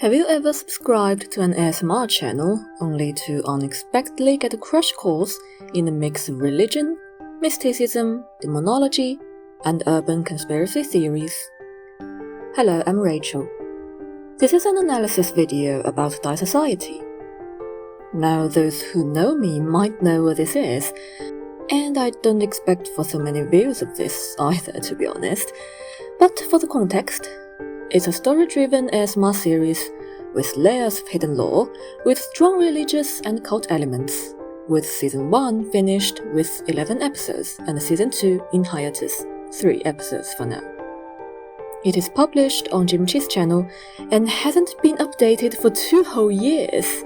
Have you ever subscribed to an ASMR channel only to unexpectedly get a crash course in a mix of religion, mysticism, demonology, and urban conspiracy theories? Hello, I'm Rachel. This is an analysis video about Dai Society. Now, those who know me might know what this is, and I don't expect for so many views of this either, to be honest. But for the context, it's a story-driven ASMR series with layers of hidden lore, with strong religious and cult elements, with Season 1 finished with 11 episodes and Season 2 in hiatus, 3 episodes for now. It is published on Jim Chi's channel and hasn't been updated for 2 whole years.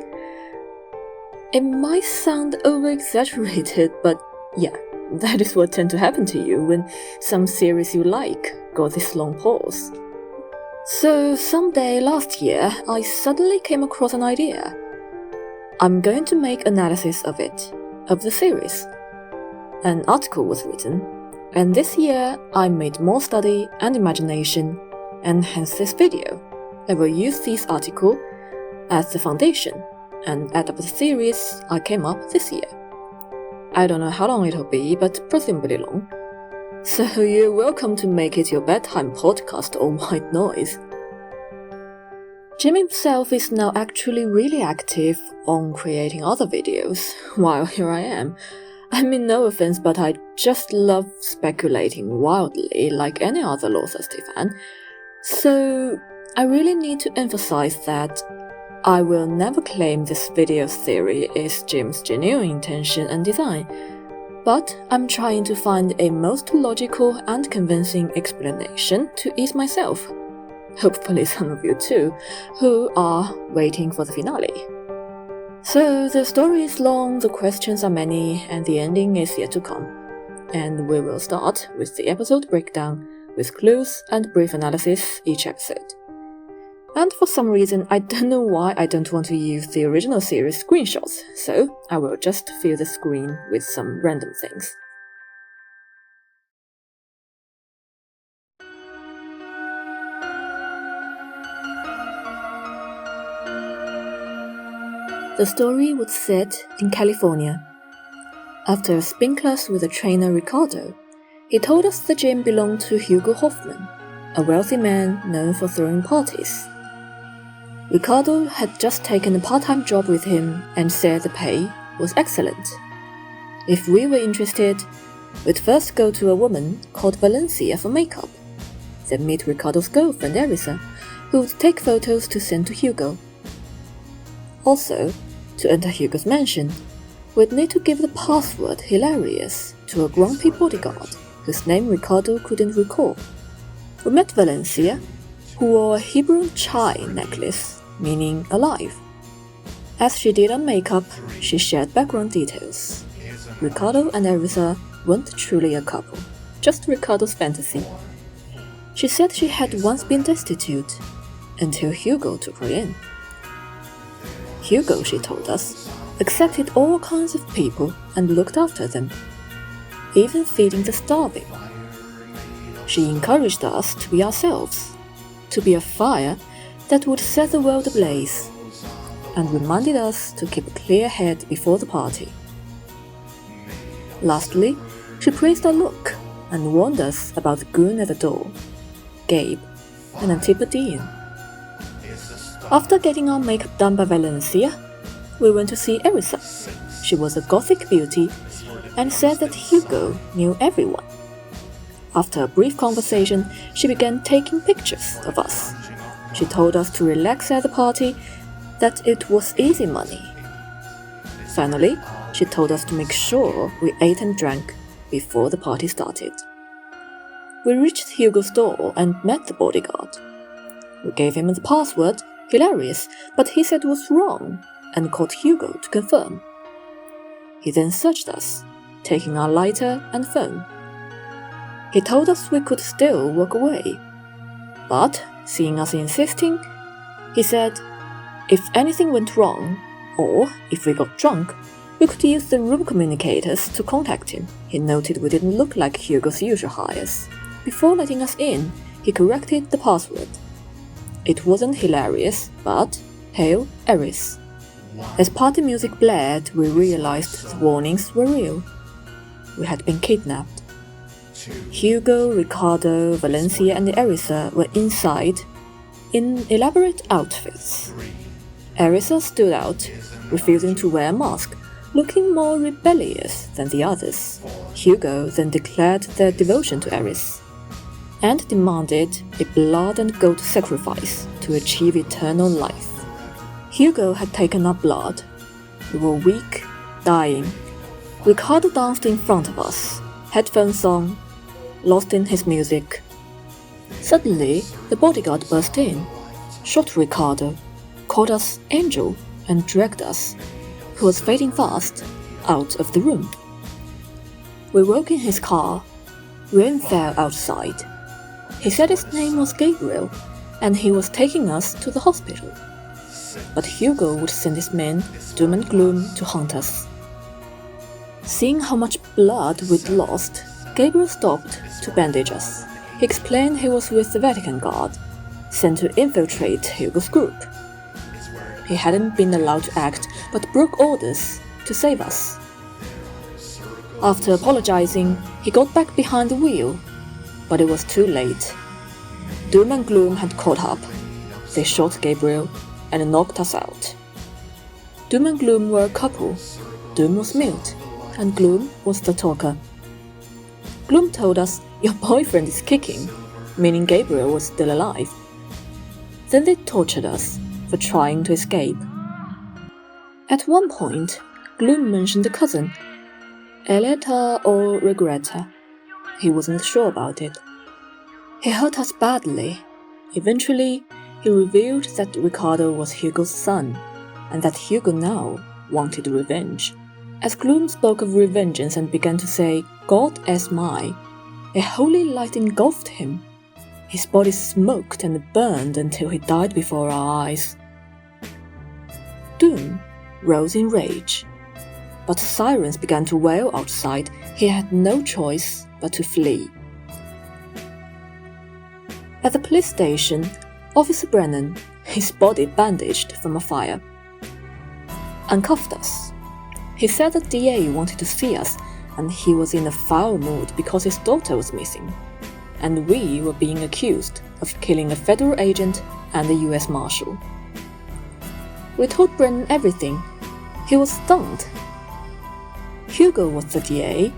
It might sound over-exaggerated, but yeah, that is what tends to happen to you when some series you like got this long pause. So someday last year, I suddenly came across an idea. I'm going to make analysis of it, of the series. An article was written, and this year I made more study and imagination, and hence this video. I will use this article as the foundation and add up the series I came up this year. I don't know how long it'll be, but presumably long. So you're welcome to make it your bedtime podcast or white noise. Jim himself is now actually really active on creating other videos, while here I am. I mean, no offense, but I just love speculating wildly like any other Lawthirsty fan. So I really need to emphasize that I will never claim this video's theory is Jim's genuine intention and design, but I'm trying to find a most logical and convincing explanation to ease myself. Hopefully some of you too, who are waiting for the finale. So the story is long, the questions are many, and the ending is yet to come. And we will start with the episode breakdown, with clues and brief analysis each episode. And for some reason, I don't know why I don't want to use the original series screenshots, so I will just fill the screen with some random things. The story was set in California. After a spin class with the trainer Ricardo, he told us the gym belonged to Hugo Hoffman, a wealthy man known for throwing parties. Ricardo had just taken a part-time job with him and said the pay was excellent. If we were interested, we'd first go to a woman called Valencia for makeup, then meet Ricardo's girlfriend Erisa, who would take photos to send to Hugo. Also, to enter Hugo's mansion, we'd need to give the password Hilarious to a grumpy bodyguard whose name Ricardo couldn't recall. We met Valencia, who wore a Hebrew chai necklace, meaning alive. As she did her makeup, she shared background details. Ricardo and Erisa weren't truly a couple, just Ricardo's fantasy. She said she had once been destitute, until Hugo took her in. Hugo, she told us, accepted all kinds of people and looked after them, even feeding the starving. She encouraged us to be ourselves, to be a fire that would set the world ablaze, and reminded us to keep a clear head before the party. Lastly, she praised our look and warned us about the goon at the door, Gabe, an Antipodean. After getting our makeup done by Valencia, we went to see Erisa. She was a gothic beauty and said that Hugo knew everyone. After a brief conversation, she began taking pictures of us. She told us to relax at the party, that it was easy money. Finally, she told us to make sure we ate and drank before the party started. We reached Hugo's door and met the bodyguard. We gave him the password, Hilarious, but he said it was wrong and called Hugo to confirm. He then searched us, taking our lighter and phone. He told us we could still walk away, but seeing us insisting, he said if anything went wrong, or if we got drunk, we could use the room communicators to contact him. He noted we didn't look like Hugo's usual hires. Before letting us in, he corrected the password. It wasn't hilarious, but hail Eris. As party music blared, we realized the warnings were real. We had been kidnapped. Hugo, Ricardo, Valencia and Erisa were inside in elaborate outfits. Erisa stood out, refusing to wear a mask, looking more rebellious than the others. Hugo then declared their devotion to Eris and demanded a blood and goat sacrifice to achieve eternal life. Hugo had taken up blood. We were weak, dying. Ricardo danced in front of us, headphones on, lost in his music. Suddenly, the bodyguard burst in, shot Ricardo, called us Angel, and dragged us, who was fading fast, out of the room. We woke in his car. Rain fell outside. He said his name was Gabriel, and he was taking us to the hospital. But Hugo would send his men, Doom and Gloom, to hunt us. Seeing how much blood we'd lost, Gabriel stopped to bandage us. He explained he was with the Vatican Guard, sent to infiltrate Hugo's group. He hadn't been allowed to act, but broke orders to save us. After apologizing, he got back behind the wheel, but it was too late. Doom and Gloom had caught up. They shot Gabriel and knocked us out. Doom and Gloom were a couple. Doom was mute, and Gloom was the talker. Gloom told us, "Your boyfriend is kicking," meaning Gabriel was still alive. Then they tortured us for trying to escape. At one point, Gloom mentioned a cousin, Eleta or Regretta. He wasn't sure about it. He hurt us badly. Eventually, he revealed that Ricardo was Hugo's son, and that Hugo now wanted revenge. As Gloom spoke of revengeance and began to say, "God as my," a holy light engulfed him. His body smoked and burned until he died before our eyes. Doom rose in rage, but sirens began to wail outside. He had no choice but to flee. At the police station, Officer Brennan, his body bandaged from a fire, uncuffed us. He said the DA wanted to see us, and he was in a foul mood because his daughter was missing, and we were being accused of killing a federal agent and a US Marshal. We told Brennan everything. He was stunned. Hugo was the DA,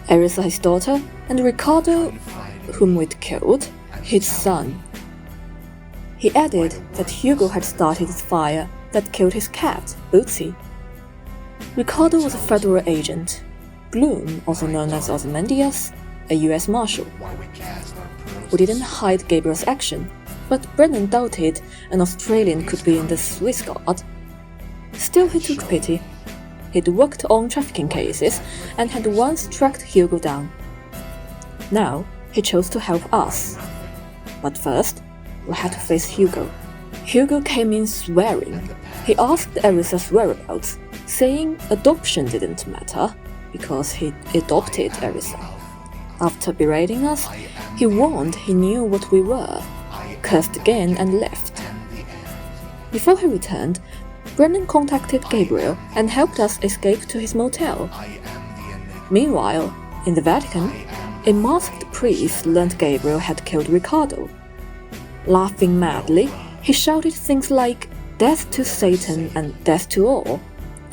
Erisa his daughter, and Ricardo, whom we'd killed, his son. He added that Hugo had started the fire that killed his cat, Bootsy. Ricardo was a federal agent. Gloom, also known as Ozymandias, a US Marshal. We didn't hide Gabriel's action, but Brennan doubted an Australian could be in the Swiss Guard. Still, he took pity. He'd worked on trafficking cases and had once tracked Hugo down. Now, he chose to help us. But first, we had to face Hugo. Hugo came in swearing. He asked Erisa's whereabouts, saying adoption didn't matter because he'd adopted Erisa. After berating us, he warned he knew what we were, cursed again and left. Before he returned, Brennan contacted Gabriel and helped us escape to his motel. Meanwhile, in the Vatican, a masked priest learned Gabriel had killed Ricardo. Laughing madly, he shouted things like "Death to Satan" and "Death to all,"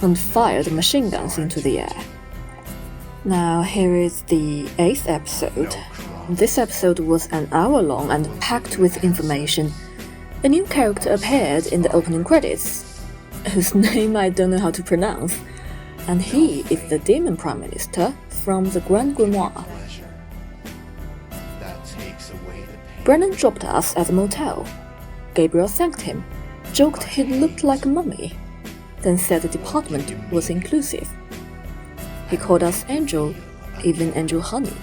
and fired machine guns into the air. Now here is the 8th episode. This episode was an hour long and packed with information. A new character appeared in the opening credits, whose name I don't know how to pronounce, and he is the Demon Prime Minister from the Grand Grimoire. Brennan dropped us at the motel. Gabriel thanked him, joked he looked like a mummy, then said the department was inclusive. He called us Angel, even Angel Honey,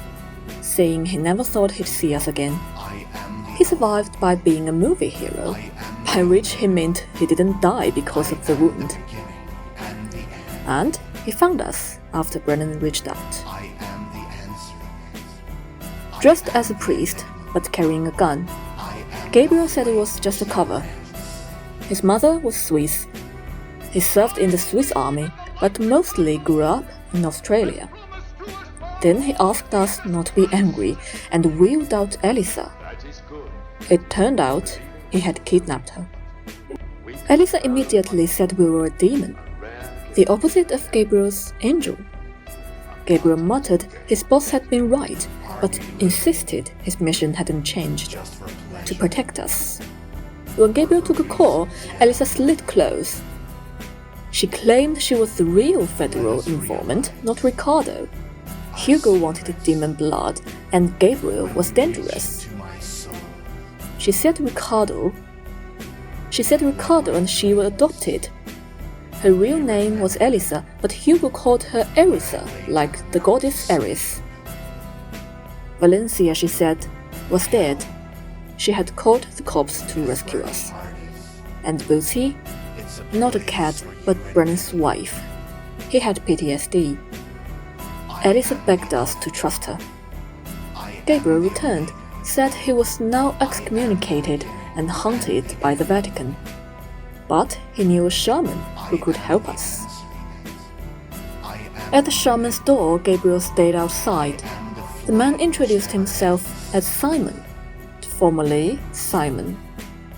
saying he never thought he'd see us again. He survived by being a movie hero, by which he meant he didn't die because of the wound. And he found us after Brennan reached out. Dressed as a priest, but carrying a gun, Gabriel said it was just a cover. His mother was Swiss. He served in the Swiss army, but mostly grew up in Australia. Then he asked us not to be angry and wheeled out Elisa. It turned out he had kidnapped her. Elisa immediately said we were a demon, the opposite of Gabriel's angel. Gabriel muttered his boss had been right, but insisted his mission hadn't changed, to protect us. When Gabriel took a call, Elisa slid close. She claimed she was the real federal informant, not Ricardo. Hugo wanted demon blood, and Gabriel was dangerous. She said Ricardo and she were adopted. Her real name was Elisa, but Hugo called her Erisa, like the goddess Eris. Valencia, she said, was dead. She had called the cops to rescue us. And Bootsy? Not a cat, but Brennan's wife. He had PTSD. Elisa begged us to trust her. Gabriel returned, said he was now excommunicated and hunted by the Vatican. But he knew a shaman who could help us. At the shaman's door, Gabriel stayed outside. The man introduced himself as Simon, formerly Simon,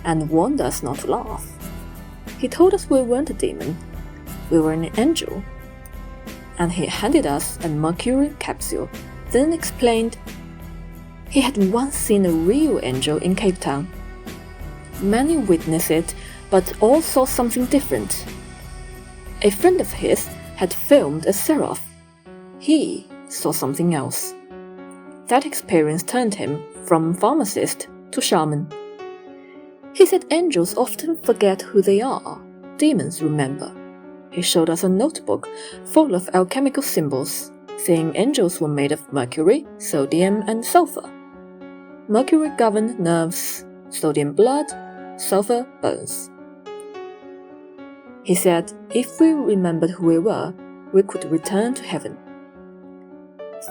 and warned us not to laugh. He told us we weren't a demon, we were an angel, and he handed us a mercury capsule, then explained he had once seen a real angel in Cape Town. Many witnessed it, but all saw something different. A friend of his had filmed a seraph. He saw something else. That experience turned him from pharmacist to shaman. He said angels often forget who they are, demons remember. He showed us a notebook full of alchemical symbols, saying angels were made of mercury, sodium, and sulfur. Mercury governed nerves, sodium blood, sulfur bones. He said if we remembered who we were, we could return to heaven.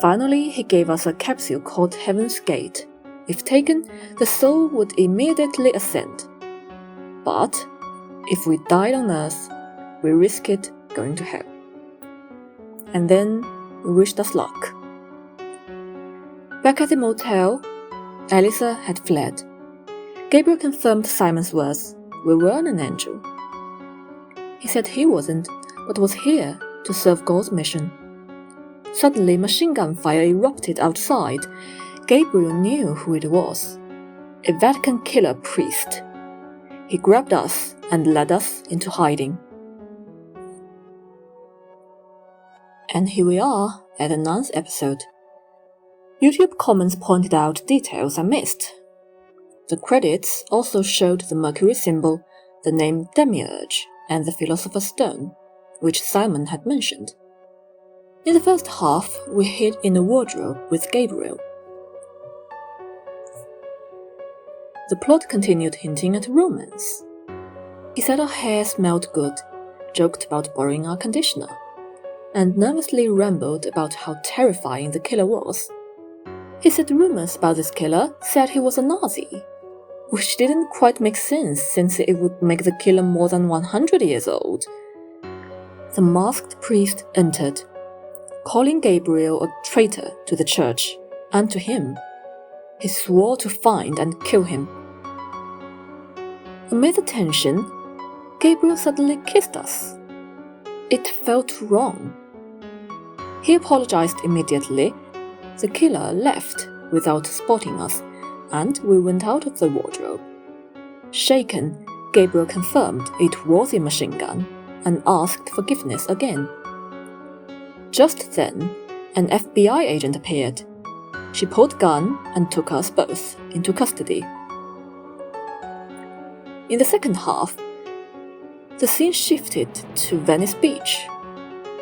Finally, he gave us a capsule called Heaven's Gate. If taken, the soul would immediately ascend. But if we died on earth, we risked going to hell. And then we wished us luck. Back at the motel, Elisa had fled. Gabriel confirmed Simon's words. We weren't an angel. He said he wasn't, but was here to serve God's mission. Suddenly, machine gun fire erupted outside. Gabriel knew who it was. A Vatican killer priest. He grabbed us and led us into hiding. And here we are at the 9th episode. YouTube comments pointed out details I missed. The credits also showed the Mercury symbol, the name Demiurge, and the Philosopher's Stone, which Simon had mentioned. In the first half, we hid in a wardrobe with Gabriel. The plot continued hinting at romance. He said our hair smelled good, joked about borrowing our conditioner, and nervously rambled about how terrifying the killer was. He said rumors about this killer said he was a Nazi, which didn't quite make sense since it would make the killer more than 100 years old. The masked priest entered, calling Gabriel a traitor to the church and to him. He swore to find and kill him. Amid the tension, Gabriel suddenly kissed us. It felt wrong. He apologized immediately. The killer left without spotting us, and we went out of the wardrobe. Shaken, Gabriel confirmed it was a machine gun and asked forgiveness again. Just then, an FBI agent appeared. She pulled a gun and took us both into custody. In the second half, the scene shifted to Venice Beach.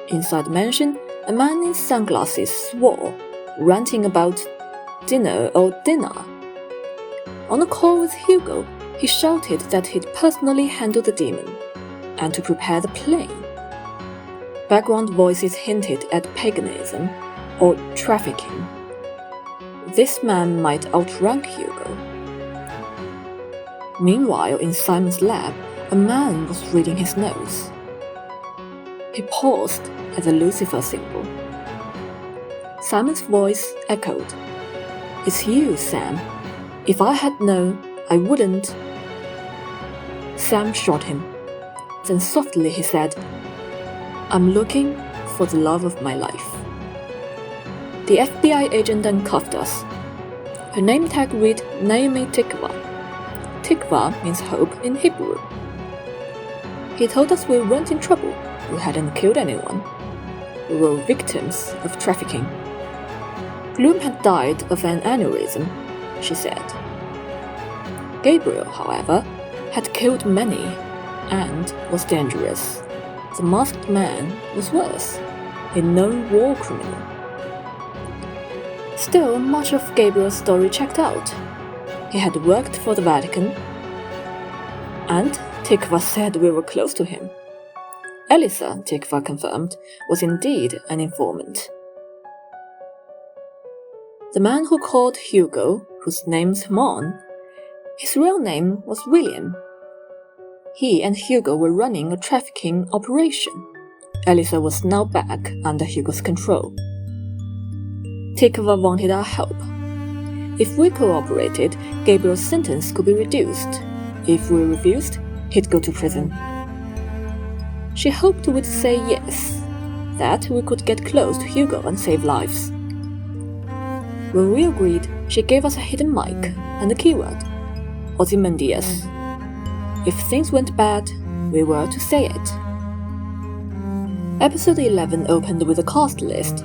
Inside the mansion, a man in sunglasses swore, ranting about dinner or dinner. On a call with Hugo, he shouted that he'd personally handle the demon, and to prepare the plane. Background voices hinted at paganism or trafficking. This man might outrank Hugo. Meanwhile, in Simon's lab, a man was reading his notes. He paused at the Lucifer symbol. Simon's voice echoed. "It's you, Sam. If I had known, I wouldn't." Sam shot him. Then softly he said, "I'm looking for the love of my life." The FBI agent then cuffed us. Her name tag read Naomi Tikva. Tikva means hope in Hebrew. He told us we weren't in trouble. We hadn't killed anyone. We were victims of trafficking. Bloom had died of an aneurysm, she said. Gabriel, however, had killed many and was dangerous. The masked man was worse, a known war criminal. Still, much of Gabriel's story checked out. He had worked for the Vatican, and Tikva said we were close to him. Elisa, Tikva confirmed, was indeed an informant. The man who called Hugo, whose name's Herman, his real name was William. He and Hugo were running a trafficking operation. Elisa was now back under Hugo's control. Tikva wanted our help. If we cooperated, Gabriel's sentence could be reduced. If we refused, he'd go to prison. She hoped we'd say yes, that we could get close to Hugo and save lives. When we agreed, she gave us a hidden mic and a keyword, Ozymandias. If things went bad, we were to say it. Episode 11 opened with a cast list,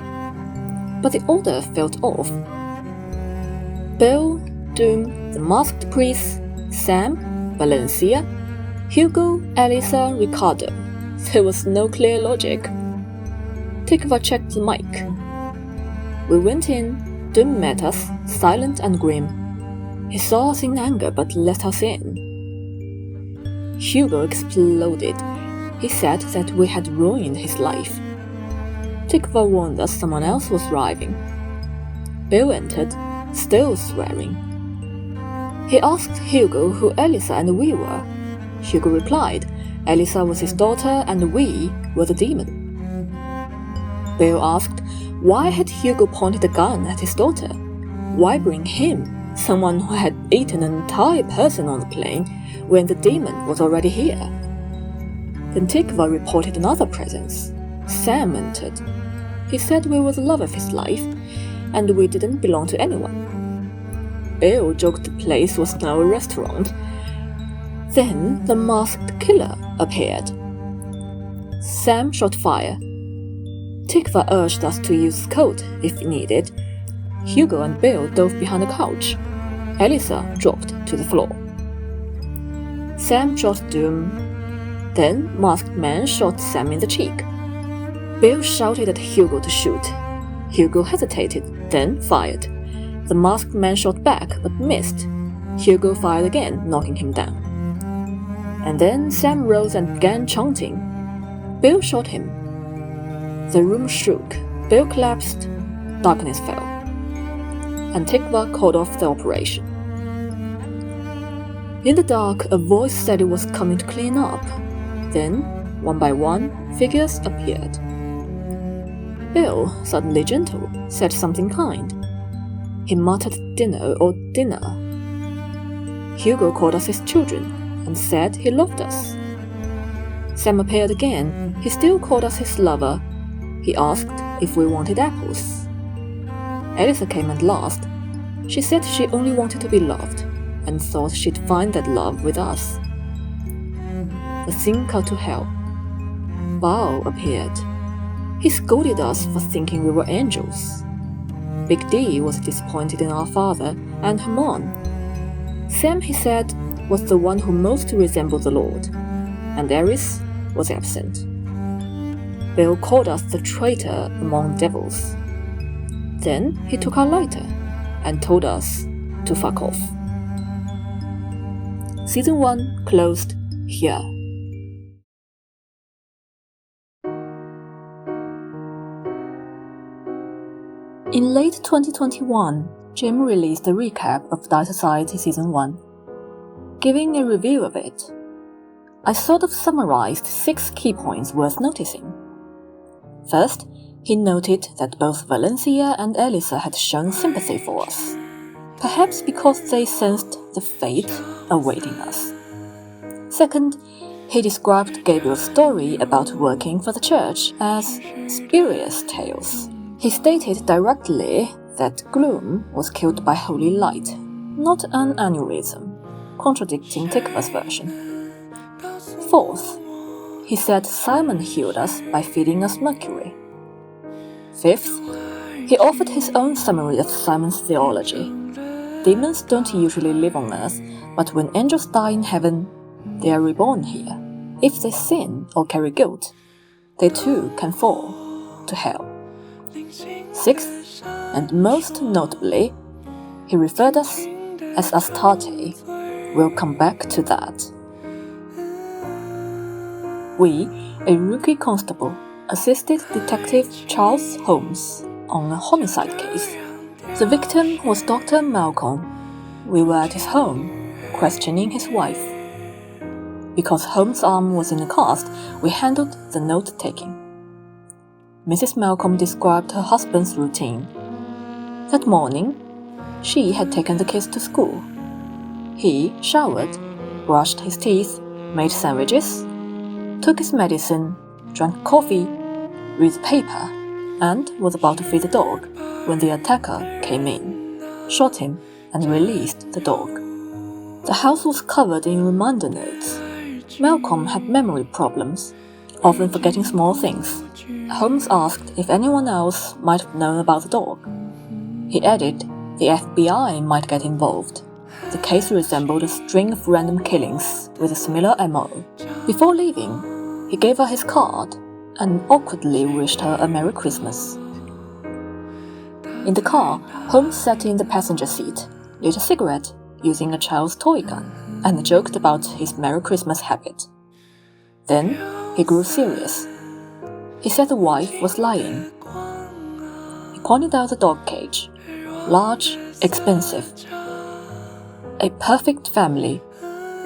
but the order felt off. Bill, Doom, the Masked Priest, Sam, Valencia, Hugo, Elisa, Ricardo. There was no clear logic. Tikva checked the mic. We went in. Doom met us, silent and grim. He saw us in anger but let us in. Hugo exploded. He said that we had ruined his life. Tikva warned us someone else was arriving. Bill entered, still swearing. He asked Hugo who Elisa and we were. Hugo replied, Elisa was his daughter and we were the demon. Bill asked, why had Hugo pointed a gun at his daughter? Why bring him, someone who had eaten an entire person on the plane, when the demon was already here? Then Tikva reported another presence. Sam entered. He said we were the love of his life, and we didn't belong to anyone. Bill joked the place was now a restaurant. Then the masked killer appeared. Sam shot fire. Tikva urged us to use code if needed. Hugo and Bill dove behind the couch. Elisa dropped to the floor. Sam shot Doom. Then Masked Man shot Sam in the cheek. Bill shouted at Hugo to shoot. Hugo hesitated, then fired. The Masked Man shot back but missed. Hugo fired again, knocking him down. And then Sam rose and began chanting. Bill shot him. The room shook. Bill collapsed. Darkness fell. And Tikva called off the operation. In the dark, a voice said it was coming to clean up. Then, one by one, figures appeared. Bill, suddenly gentle, said something kind. He muttered dinner or dinner. Hugo called us his children and said he loved us. Sam appeared again. He still called us his lover. He asked if we wanted apples. Elisa came at last. She said she only wanted to be loved and thought she'd find that love with us. The scene cut to hell. Bao appeared. He scolded us for thinking we were angels. Big D was disappointed in our father and Herman. Sam, he said, was the one who most resembled the Lord, and Eris was absent. Bill called us the traitor among devils. Then he took our lighter and told us to fuck off. Season 1 closed here. In late 2021, Jim released a recap of Die Society Season 1. giving a review of it, I sort of summarized 6 key points worth noticing. First, he noted that both Valencia and Elisa had shown sympathy for us, perhaps because they sensed the fate awaiting us. Second, he described Gabriel's story about working for the church as spurious tales. He stated directly that Gloom was killed by holy light, not an aneurysm, contradicting Tikva's version. Fourth, he said Simon healed us by feeding us mercury. Fifth, he offered his own summary of Simon's theology. Demons don't usually live on earth, but when angels die in heaven, they are reborn here. If they sin or carry guilt, they too can fall to hell. Sixth, and most notably, he referred us as Astarte. We'll come back to that. We, a rookie constable, assisted Detective Charles Holmes on a homicide case. The victim was Dr. Malcolm. We were at his home, questioning his wife. Because Holmes' arm was in a cast, we handled the note-taking. Mrs. Malcolm described her husband's routine. That morning, she had taken the kids to school. He showered, brushed his teeth, made sandwiches, took his medicine, drank coffee, read the paper, and was about to feed the dog when the attacker came in, shot him, and released the dog. The house was covered in reminder notes. Malcolm had memory problems, often forgetting small things. Holmes asked if anyone else might have known about the dog. He added the FBI might get involved. The case resembled a string of random killings with a similar MO. Before leaving, he gave her his card and awkwardly wished her a Merry Christmas. In the car, Holmes sat in the passenger seat, lit a cigarette using a child's toy gun, and joked about his Merry Christmas habit. Then he grew serious. He said the wife was lying. He pointed out the dog cage. Large, expensive. A perfect family,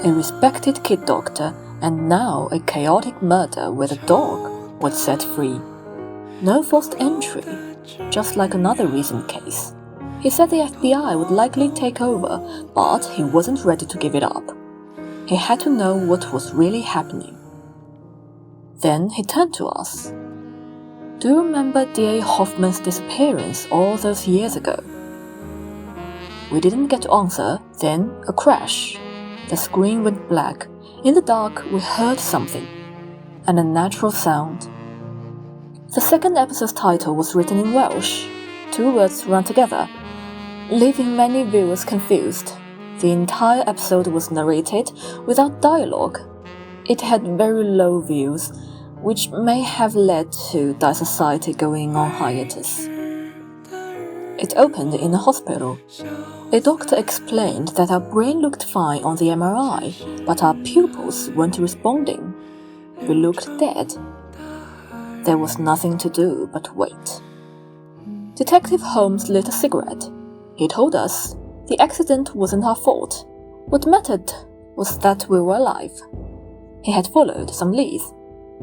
a respected kid doctor, and now a chaotic murder where the dog was set free. No forced entry, just like another recent case. He said the FBI would likely take over, but he wasn't ready to give it up. He had to know what was really happening. Then he turned to us. Do you remember D.A. Hoffman's disappearance all those years ago? We didn't get to answer, then a crash. The screen went black. In the dark, we heard something, an unnatural sound. The second episode's title was written in Welsh. 2 words run together, leaving many viewers confused. The entire episode was narrated without dialogue. It had very low views, which may have led to Die Society going on hiatus. It opened in a hospital. A doctor explained that our brain looked fine on the MRI, but our pupils weren't responding. We looked dead. There was nothing to do but wait. Detective Holmes lit a cigarette. He told us the accident wasn't our fault. What mattered was that we were alive. He had followed some leads.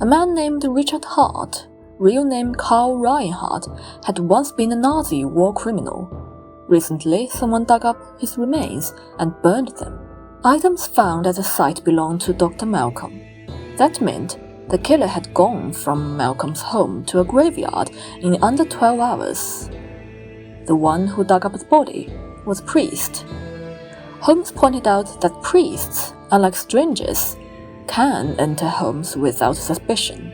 A man named Richard Hart, real name Carl Reinhardt, had once been a Nazi war criminal. Recently, someone dug up his remains and burned them. Items found at the site belonged to Dr. Malcolm. That meant the killer had gone from Malcolm's home to a graveyard in under 12 hours. The one who dug up the body was a priest. Holmes pointed out that priests, unlike strangers, can enter homes without suspicion.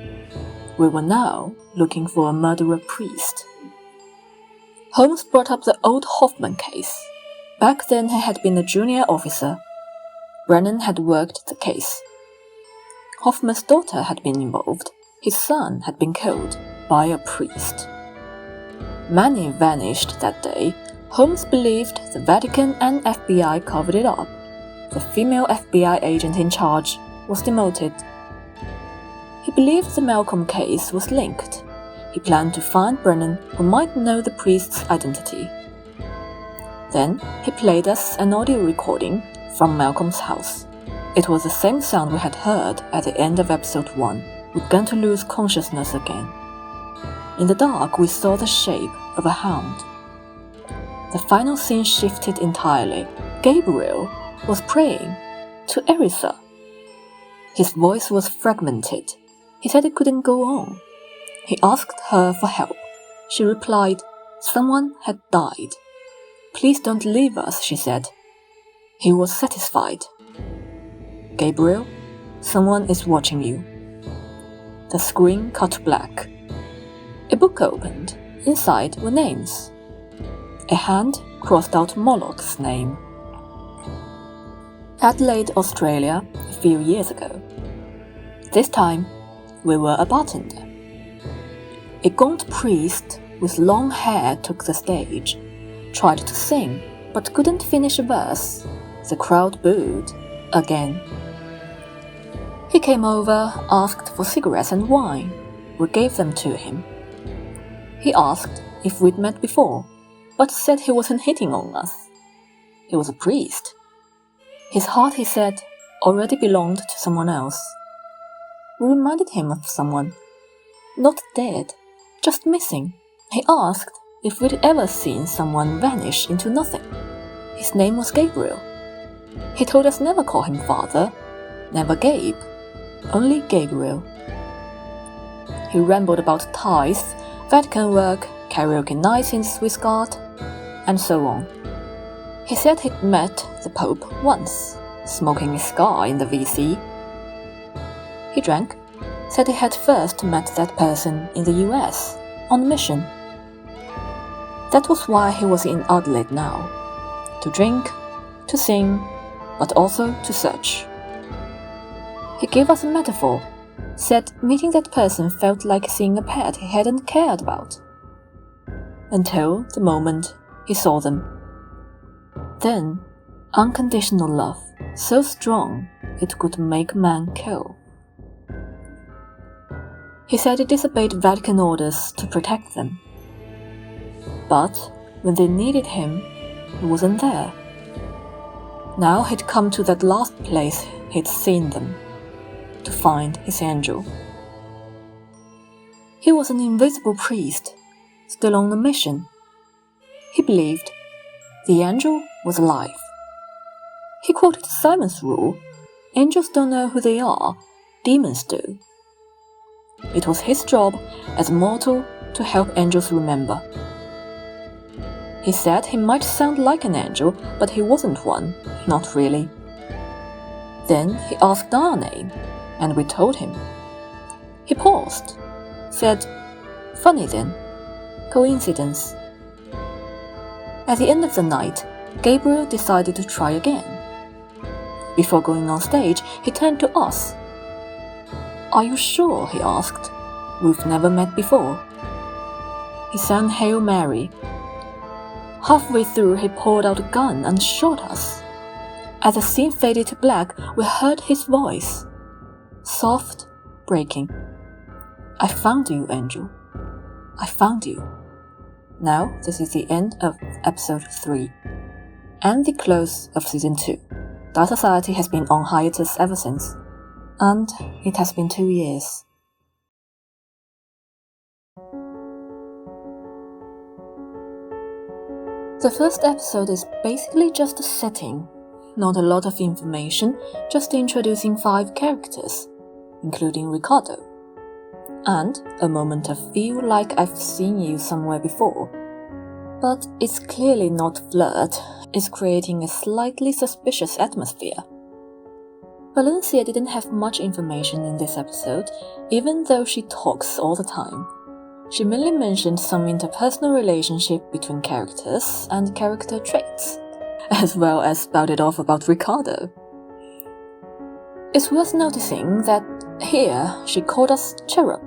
We were now looking for a murderer priest. Holmes brought up the old Hoffman case. Back then he had been a junior officer. Brennan had worked the case. Hoffman's daughter had been involved. His son had been killed by a priest. Many vanished that day. Holmes believed the Vatican and FBI covered it up. The female FBI agent in charge was demoted. He believed the Malcolm case was linked. He planned to find Brennan, who might know the priest's identity. Then he played us an audio recording from Malcolm's house. It was the same sound we had heard at the end of episode 1. We began to lose consciousness again. In the dark, we saw the shape of a hound. The final scene shifted entirely. Gabriel was praying to Eritha. His voice was fragmented. He said he couldn't go on. He asked her for help. She replied, someone had died. Please don't leave us, she said. He was satisfied. Gabriel, someone is watching you. The screen cut black. A book opened. Inside were names. A hand crossed out Moloch's name. Adelaide, Australia, a few years ago. This time, we were a bartender. A gaunt priest with long hair took the stage, tried to sing, but couldn't finish a verse. The crowd booed again. He came over, asked for cigarettes and wine. We gave them to him. He asked if we'd met before, but said he wasn't hitting on us. He was a priest. His heart, he said, already belonged to someone else. We reminded him of someone. Not dead, just missing. He asked if we'd ever seen someone vanish into nothing. His name was Gabriel. He told us never call him Father, never Gabe, only Gabriel. He rambled about tithes, Vatican work, karaoke nights in Swiss Guard, and so on. He said he'd met the Pope once, smoking a cigar in the VC. He drank, said he had first met that person in the US, on mission. That was why he was in Adelaide now. To drink, to sing, but also to search. He gave us a metaphor, said meeting that person felt like seeing a pet he hadn't cared about. Until the moment he saw them. Then, unconditional love, so strong it could make man kill. He said he disobeyed Vatican orders to protect them. But when they needed him, he wasn't there. Now he'd come to that last place he'd seen them, to find his angel. He was an invisible priest, still on a mission. He believed the angel was alive. He quoted Simon's rule, angels don't know who they are, demons do. It was his job as a mortal to help angels remember. He said he might sound like an angel, but he wasn't one, not really. Then he asked our name, and we told him. He paused, said, funny then, coincidence. At the end of the night, Gabriel decided to try again. Before going on stage, he turned to us. Are you sure? He asked. We've never met before. He sang Hail Mary. Halfway through, he pulled out a gun and shot us. As the scene faded to black, we heard his voice. Soft, breaking. I found you, angel. I found you. Now, this is the end of episode 3, and the close of season 2. Dark Society has been on hiatus ever since, and it has been 2 years. The first episode is basically just a setting, not a lot of information, just introducing 5 characters, including Ricardo, and a moment of feel like I've seen you somewhere before. But it's clearly not flirt, it's creating a slightly suspicious atmosphere. Valencia didn't have much information in this episode, even though she talks all the time. She mainly mentioned some interpersonal relationship between characters and character traits, as well as spouted off about Ricardo. It's worth noticing that here she called us cherub,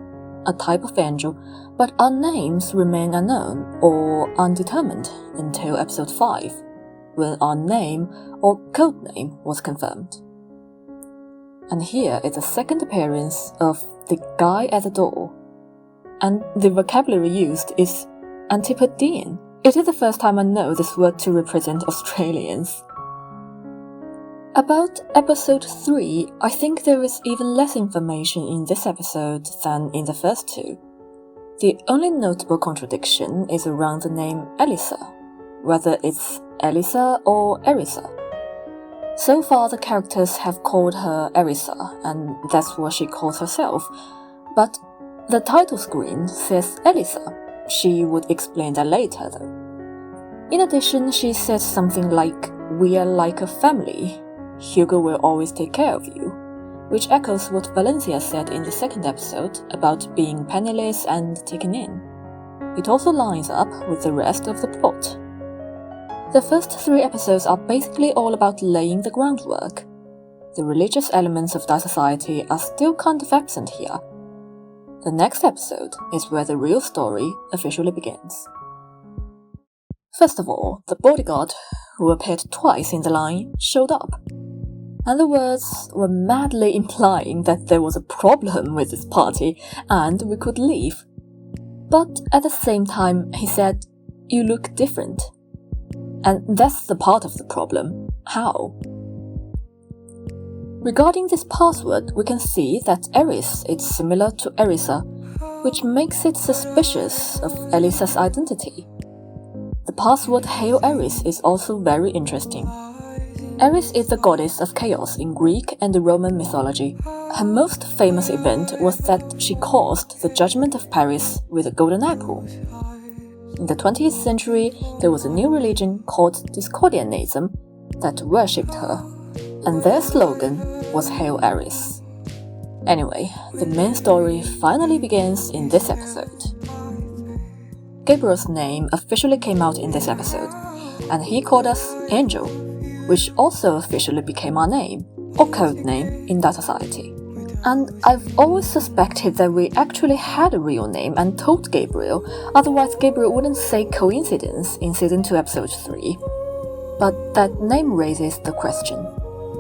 a type of angel, but our names remain unknown or undetermined until episode 5, when our name or codename was confirmed. And here is the second appearance of the guy at the door, and the vocabulary used is Antipodean. It is the first time I know this word to represent Australians. About episode 3, I think there is even less information in this episode than in the first two. The only notable contradiction is around the name Elisa, whether it's Elisa or Erisa. So far the characters have called her Erisa, and that's what she calls herself, but the title screen says Elisa. She would explain that later though. In addition, she says something like, "We are like a family. Hugo will always take care of you," which echoes what Valencia said in the second episode about being penniless and taken in. It also lines up with the rest of the plot. The first 3 episodes are basically all about laying the groundwork. The religious elements of that society are still kind of absent here. The next episode is where the real story officially begins. First of all, the bodyguard, who appeared twice in the line, showed up. And the words were madly implying that there was a problem with this party and we could leave. But at the same time, he said, "You look different." And that's the part of the problem. How? Regarding this password, we can see that Eris is similar to Erisa, which makes it suspicious of Elisa's identity. The password Hail Eris is also very interesting. Eris is the goddess of chaos in Greek and Roman mythology. Her most famous event was that she caused the judgment of Paris with a golden apple. In the 20th century, there was a new religion called Discordianism that worshipped her, and their slogan was Hail Eris. Anyway, the main story finally begins in this episode. Gabriel's name officially came out in this episode, and he called us Angel, which also officially became our name, or code name, in that society. And I've always suspected that we actually had a real name and told Gabriel, otherwise Gabriel wouldn't say coincidence in Season 2 Episode 3. But that name raises the question,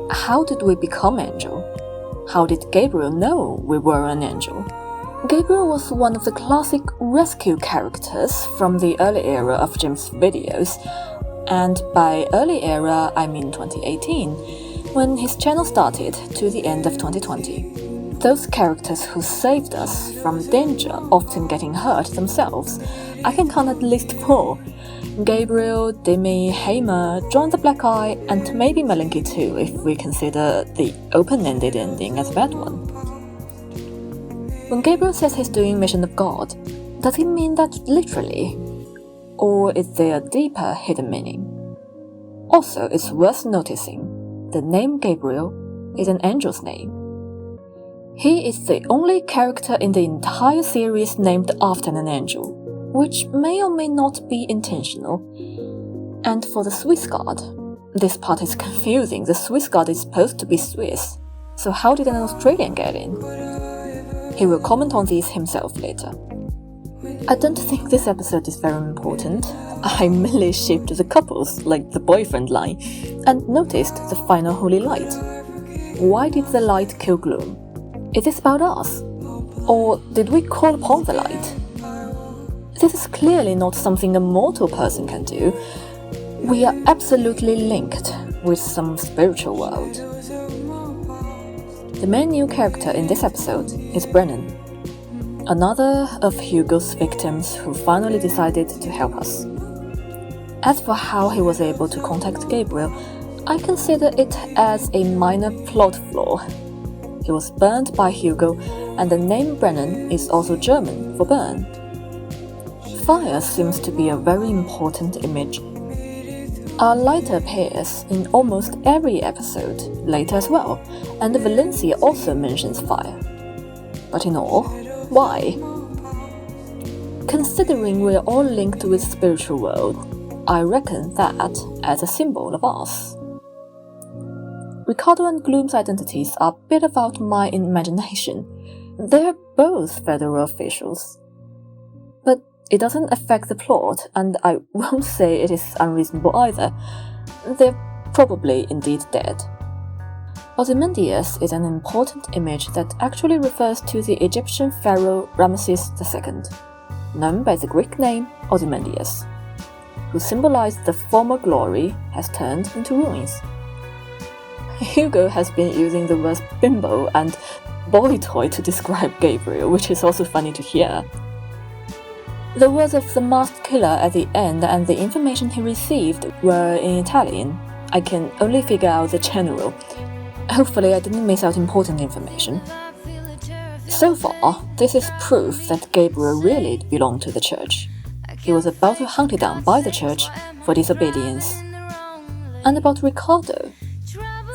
how did we become Angel? How did Gabriel know we were an angel? Gabriel was one of the classic rescue characters from the early era of Jim's videos, and by early era I mean 2018, when his channel started to the end of 2020. Those characters who saved us from danger often getting hurt themselves. I can count at least 4. Gabriel, Demi, Hamer, John the Black Eye, and maybe Malinky too if we consider the open-ended ending as a bad one. When Gabriel says he's doing Mission of God, does he mean that literally? Or is there a deeper hidden meaning? Also, it's worth noticing, the name Gabriel is an angel's name. He is the only character in the entire series named after an angel, which may or may not be intentional. And for the Swiss God, this part is confusing. The Swiss God is supposed to be Swiss, so how did an Australian get in? He will comment on these himself later. I don't think this episode is very important. I merely shipped the couples, like the boyfriend line, and noticed the final holy light. Why did the light kill gloom? Is this about us? Or did we call upon the light? This is clearly not something a mortal person can do. We are absolutely linked with some spiritual world. The main new character in this episode is Brennan, another of Hugo's victims who finally decided to help us. As for how he was able to contact Gabriel, I consider it as a minor plot flaw. He was burned by Hugo, and the name Brennan is also German for burn. Fire seems to be a very important image. Our light appears in almost every episode, later as well, and Valencia also mentions fire. But in all, why? Considering we're all linked with the spiritual world, I reckon that as a symbol of us. Ricardo and Gloom's identities are a bit about my imagination. They're both federal officials. But it doesn't affect the plot, and I won't say it is unreasonable either. They're probably indeed dead. Ozymandias is an important image that actually refers to the Egyptian pharaoh Ramesses II, known by the Greek name Ozymandias, who symbolized the former glory has turned into ruins. Hugo has been using the words bimbo and boy toy to describe Gabriel, which is also funny to hear. The words of the masked killer at the end and the information he received were in Italian. I can only figure out the general. Hopefully I didn't miss out important information. So far, this is proof that Gabriel really belonged to the church. He was about to be hunted down by the church for disobedience. And about Ricardo,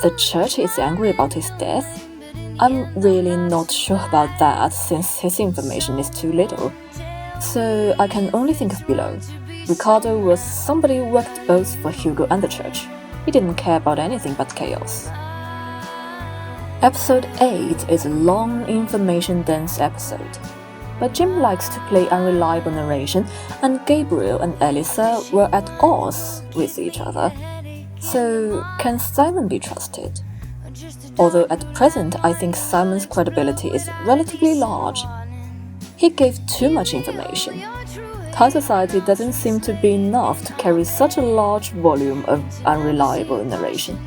the church is angry about his death? I'm really not sure about that since his information is too little. So I can only think as below. Ricardo was somebody who worked both for Hugo and the church. He didn't care about anything but chaos. Episode 8 is a long, information-dense episode. But Jim likes to play unreliable narration, and Gabriel and Elisa were at odds with each other. So, can Simon be trusted? Although at present I think Simon's credibility is relatively large. He gave too much information. High society doesn't seem to be enough to carry such a large volume of unreliable narration.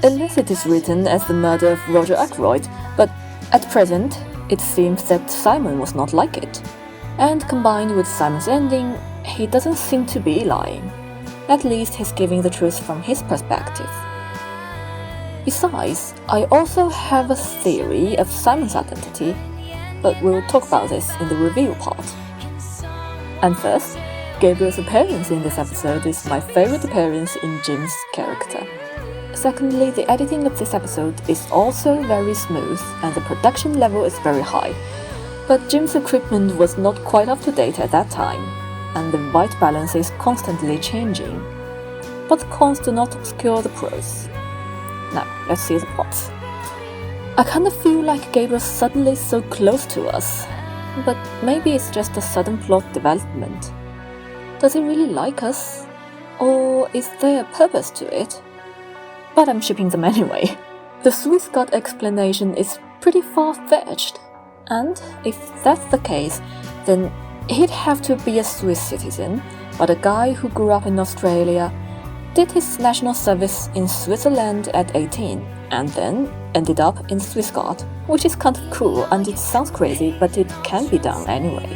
Unless it is written as the murder of Roger Ackroyd, but at present, it seems that Simon was not like it. And combined with Simon's ending, he doesn't seem to be lying. At least he's giving the truth from his perspective. Besides, I also have a theory of Simon's identity, but we'll talk about this in the review part. And first, Gabriel's appearance in this episode is my favorite appearance in Jim's character. Secondly, the editing of this episode is also very smooth and the production level is very high. But Jim's equipment was not quite up to date at that time, and the white balance is constantly changing. But the cons do not obscure the pros. Now, let's see the plots. I kinda feel like Gabriel's suddenly so close to us, but maybe it's just a sudden plot development. Does he really like us? Or is there a purpose to it? But I'm shipping them anyway. The Swiss God explanation is pretty far-fetched, and if that's the case, then he'd have to be a Swiss citizen, but a guy who grew up in Australia, did his national service in Switzerland at 18, and then ended up in Swiss God, which is kind of cool and it sounds crazy, but it can be done anyway.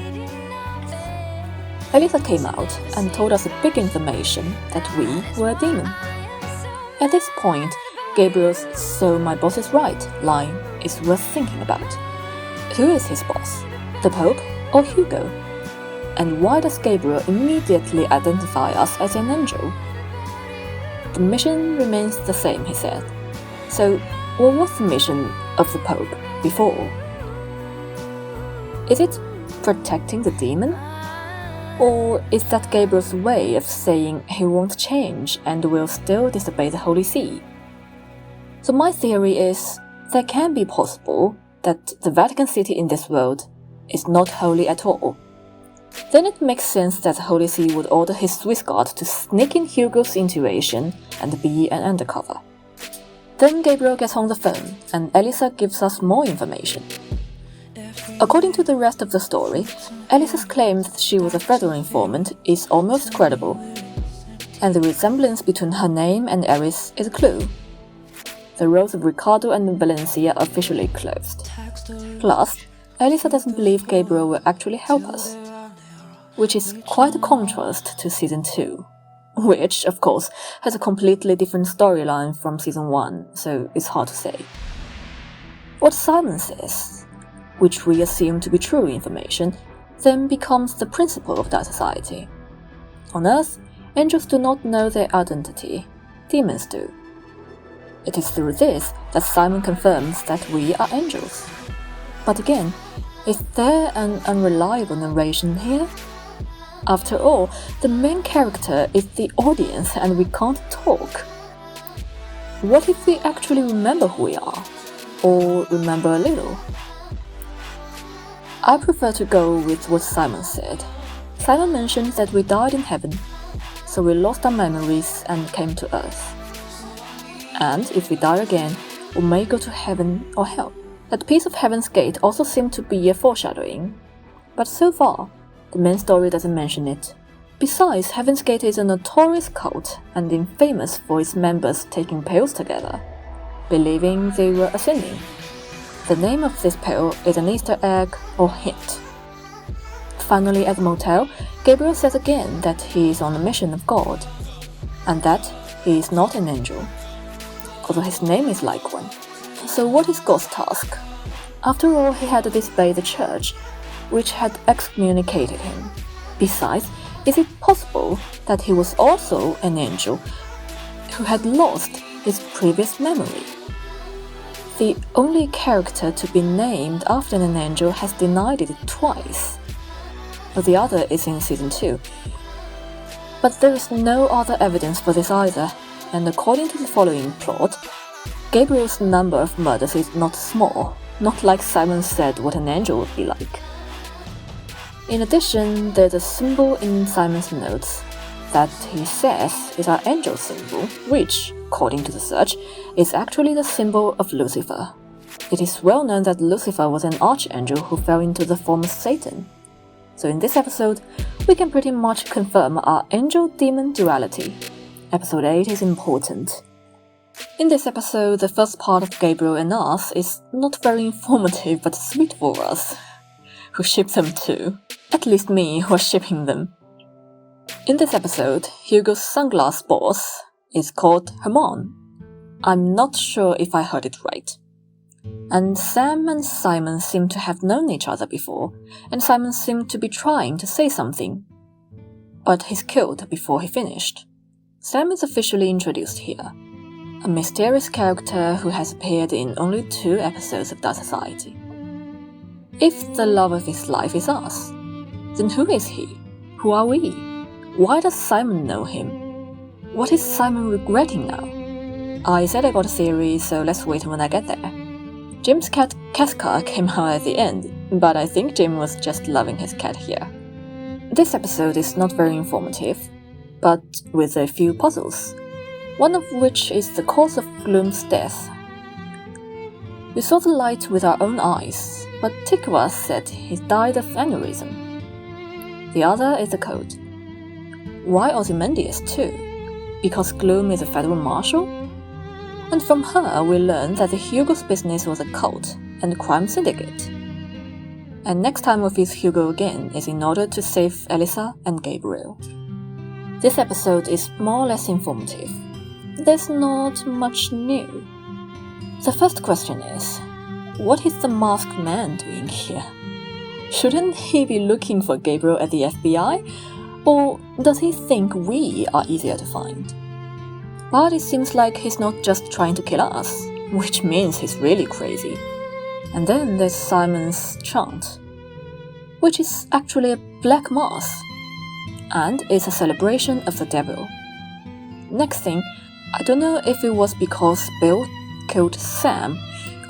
Elisa came out and told us a big information that we were a demon. At this point, Gabriel's "so my boss is right" line is worth thinking about. Who is his boss? The Pope or Hugo? And why does Gabriel immediately identify us as an angel? The mission remains the same, he said. So, what was the mission of the Pope before? Is it protecting the demon? Or is that Gabriel's way of saying he won't change and will still disobey the Holy See? So my theory is, that can be possible that the Vatican City in this world is not holy at all. Then it makes sense that the Holy See would order his Swiss God to sneak in Hugo's intuition and be an undercover. Then Gabriel gets on the phone, and Elisa gives us more information. According to the rest of the story, Elisa's claim that she was a federal informant is almost credible, and the resemblance between her name and Eris is a clue. The roles of Ricardo and Valencia are officially closed. Plus, Elisa doesn't believe Gabriel will actually help us, which is quite a contrast to Season 2, which, of course, has a completely different storyline from Season 1, so it's hard to say. What Simon says, which we assume to be true information, then becomes the principle of that society. On Earth, angels do not know their identity, demons do. It is through this that Simon confirms that we are angels. But again, is there an unreliable narration here? After all, the main character is the audience and we can't talk. What if we actually remember who we are? Or remember a little? I prefer to go with what Simon said. Simon mentioned that we died in heaven, so we lost our memories and came to earth. And if we die again, we may go to heaven or hell. That piece of Heaven's Gate also seemed to be a foreshadowing, but so far, the main story doesn't mention it. Besides, Heaven's Gate is a notorious cult and infamous for its members taking pills together. believing they were ascending. The name of this pill is an Easter egg or hint. Finally, at the motel, Gabriel says again that he is on a mission of God, and that he is not an angel, although his name is like one. So what is God's task? After all, he had disobeyed the church, which had excommunicated him. Besides, is it possible that he was also an angel who had lost his previous memory? The only character to be named after an angel has denied it twice, but the other is in season 2. But there is no other evidence for this either, and according to the following plot, Gabriel's number of murders is not small, not like Simon said what an angel would be like. In addition, there's a symbol in Simon's notes that he says is our angel symbol, which, according to the search, is actually the symbol of Lucifer. It is well known that Lucifer was an archangel who fell into the form of Satan. So in this episode, we can pretty much confirm our angel-demon duality. Episode 8 is important. In this episode, the first part of Gabriel and us is not very informative but sweet for us, who ship them too. At least me, who are shipping them. In this episode, Hugo's sunglass boss is called Herman. I'm not sure if I heard it right. And Sam and Simon seem to have known each other before, and Simon seemed to be trying to say something. But he's killed before he finished. Sam is officially introduced here, a mysterious character who has appeared in only 2 episodes of Dark Society. If the love of his life is us, then who is he? Who are we? Why does Simon know him? What is Simon regretting now? I said I got a theory, so let's wait when I get there. Jim's cat Casca came out at the end, but I think Jim was just loving his cat here. This episode is not very informative, but with a few puzzles, one of which is the cause of Gloom's death. We saw the light with our own eyes, but Tikva said he died of aneurysm. The other is the code. Why Ozymandias too? Because Gloom is a federal marshal? And from her we learn that the Hugo's business was a cult and a crime syndicate. And next time we face Hugo again is in order to save Elisa and Gabriel. This episode is more or less informative. There's not much new. The first question is, what is the masked man doing here? Shouldn't he be looking for Gabriel at the FBI? Or does he think we are easier to find? But it seems like he's not just trying to kill us, which means he's really crazy. And then there's Simon's chant, which is actually a black mass, and is a celebration of the devil. Next thing, I don't know if it was because Bill killed Sam,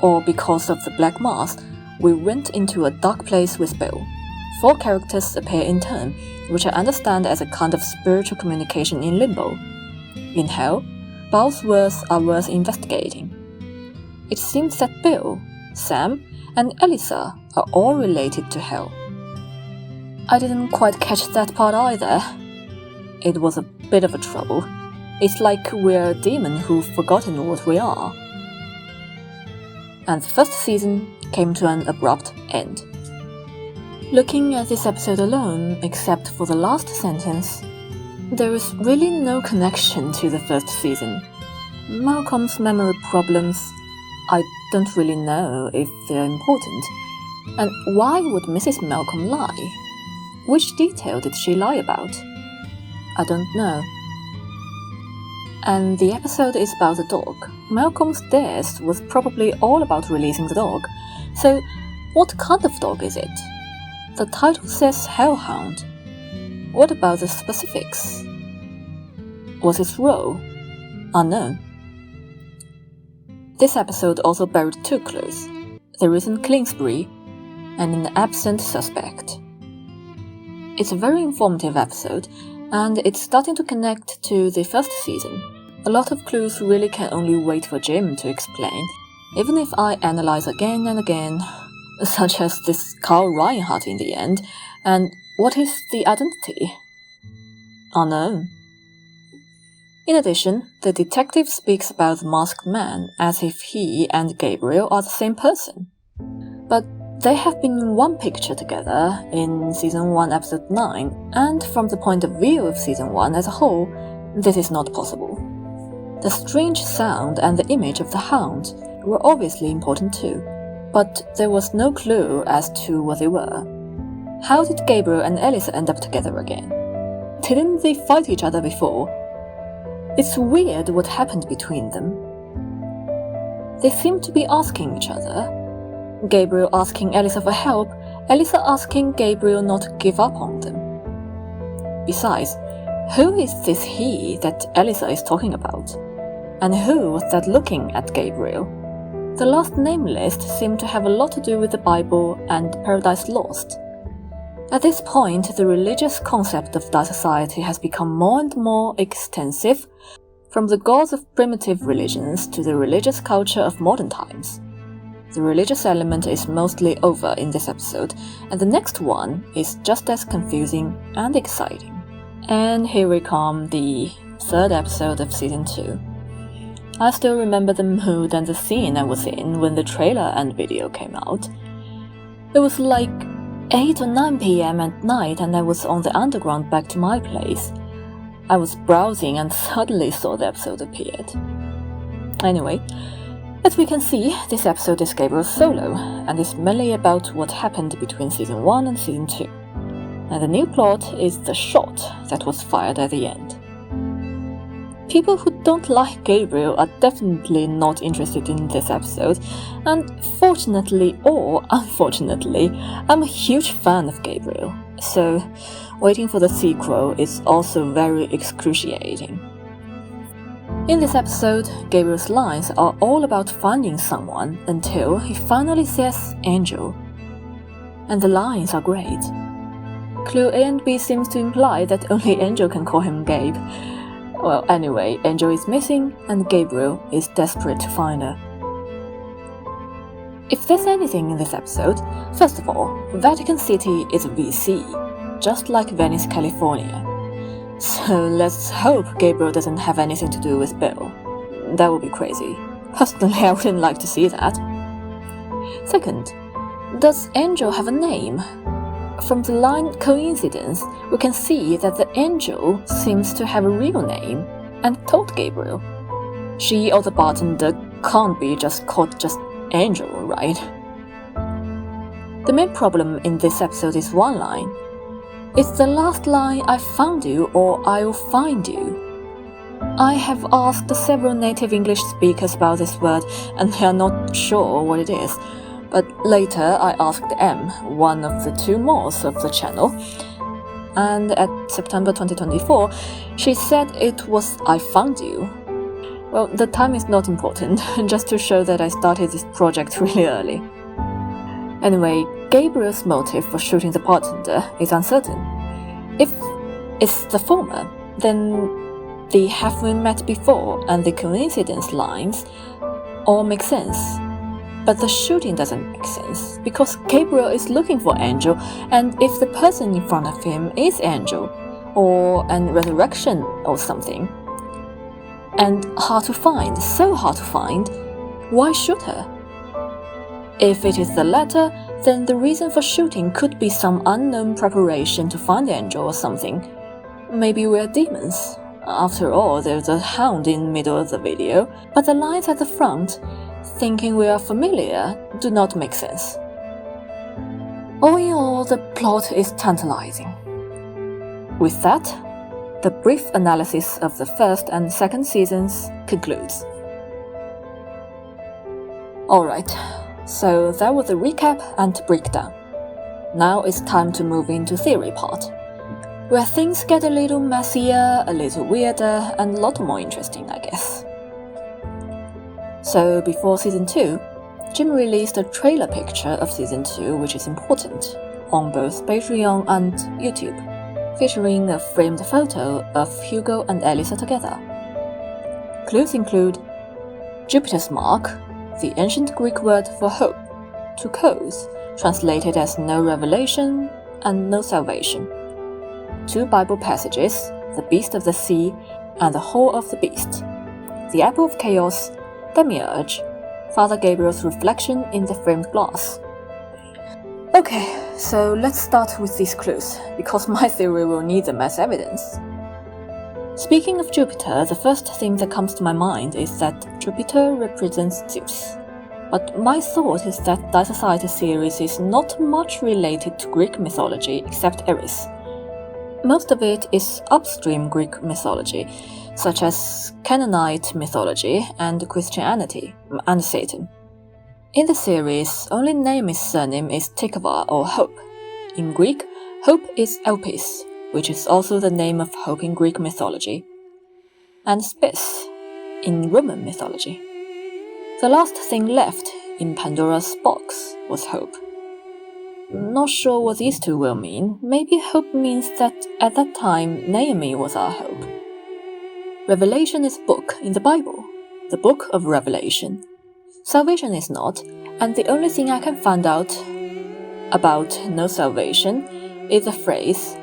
or because of the black mass, we went into a dark place with Bill. 4 characters appear in turn, which I understand as a kind of spiritual communication in limbo. In hell, both words are worth investigating. It seems that Bill, Sam, and Elisa are all related to hell. I didn't quite catch that part either. It was a bit of a trouble. It's like we're a demon who've forgotten what we are. And the first season came to an abrupt end. Looking at this episode alone, except for the last sentence, there is really no connection to the first season. Malcolm's memory problems, I don't really know if they're important. And why would Mrs. Malcolm lie? Which detail did she lie about? I don't know. And the episode is about the dog. Malcolm's death was probably all about releasing the dog. So, what kind of dog is it? The title says Hellhound. What about the specifics? Was its role? Unknown. This episode also buried 2 clues. There isn't Kingsbury, and an absent suspect. It's a very informative episode, and it's starting to connect to the first season. A lot of clues really can only wait for Jim to explain, even if I analyze again and again, such as this Carl Reinhardt in the end, and what is the identity? Unknown. In addition, the detective speaks about the masked man as if he and Gabriel are the same person. But they have been in one picture together in Season 1, Episode 9, and from the point of view of Season 1 as a whole, this is not possible. The strange sound and the image of the hound were obviously important too, but there was no clue as to what they were. How did Gabriel and Elisa end up together again? Didn't they fight each other before? It's weird what happened between them. They seem to be asking each other. Gabriel asking Elisa for help, Elisa asking Gabriel not to give up on them. Besides, who is this he that Elisa is talking about? And who was that looking at Gabriel? The last name list seemed to have a lot to do with the Bible and Paradise Lost. At this point, the religious concept of that society has become more and more extensive, from the gods of primitive religions to the religious culture of modern times. The religious element is mostly over in this episode, and the next one is just as confusing and exciting. And here we come, the third episode of Season 2. I still remember the mood and the scene I was in when the trailer and video came out. It was like 8 or 9 p.m. at night and I was on the underground back to my place. I was browsing and suddenly saw the episode appeared. Anyway, as we can see, this episode is Gabriel's solo, and is mainly about what happened between Season 1 and Season 2. And the new plot is the shot that was fired at the end. People who don't like Gabriel are definitely not interested in this episode, and fortunately or unfortunately, I'm a huge fan of Gabriel, so waiting for the sequel is also very excruciating. In this episode, Gabriel's lines are all about finding someone until he finally says Angel. And the lines are great. Clue A and B seems to imply that only Angel can call him Gabe. Well, anyway, Angel is missing and Gabriel is desperate to find her. If there's anything in this episode, first of all, Vatican City is a VC, just like Venice, California. So let's hope Gabriel doesn't have anything to do with Bill. That would be crazy. Personally, I wouldn't like to see that. Second, does Angel have a name? From the line coincidence, we can see that the angel seems to have a real name and told Gabriel. She or the bartender can't be just called just Angel, right? The main problem in this episode is one line. It's the last line, I found you or I'll find you. I have asked several native English speakers about this word and they are not sure what it is. But later I asked M, one of the 2 mods of the channel, and at September 2024, she said it was I found you. Well, the time is not important, just to show that I started this project really early. Anyway, Gabriel's motive for shooting the bartender is uncertain. If it's the former, then the have we met before and the coincidence lines all make sense. But the shooting doesn't make sense, because Gabriel is looking for Angel, and if the person in front of him is Angel, or an resurrection or something, and hard to find, so hard to find, why shoot her? If it is the latter, then the reason for shooting could be some unknown preparation to find Angel or something. Maybe we're demons. After all, there's a hound in the middle of the video, but the lines at the front, thinking we are familiar, do not make sense. All in all, the plot is tantalizing. With that, the brief analysis of the first and second seasons concludes. Alright, so that was a recap and breakdown. Now it's time to move into theory part, where things get a little messier, a little weirder, and a lot more interesting, I guess. So before Season 2, Jim released a trailer picture of Season 2, which is important, on both Patreon and YouTube, featuring a framed photo of Hugo and Elisa together. Clues include Jupiter's mark, the ancient Greek word for hope, tukos, translated as no revelation and no salvation. 2 Bible passages, the beast of the sea and the Hall of the Beast, the Apple of Chaos, Demiurge, Father Gabriel's reflection in the framed glass. Okay, so let's start with these clues, because my theory will need them as evidence. Speaking of Jupiter, the first thing that comes to my mind is that Jupiter represents Zeus. But my thought is that the Society series is not much related to Greek mythology except Eris. Most of it is upstream Greek mythology, such as Canaanite mythology and Christianity, and Satan. In the series, only Naomi's surname is Tikva or Hope. In Greek, Hope is Elpis, which is also the name of Hope in Greek mythology, and Spes in Roman mythology. The last thing left in Pandora's box was Hope. Not sure what these two will mean. Maybe Hope means that at that time Naomi was our hope. Revelation is book in the Bible, the book of Revelation. Salvation is not, and the only thing I can find out about no salvation is the phrase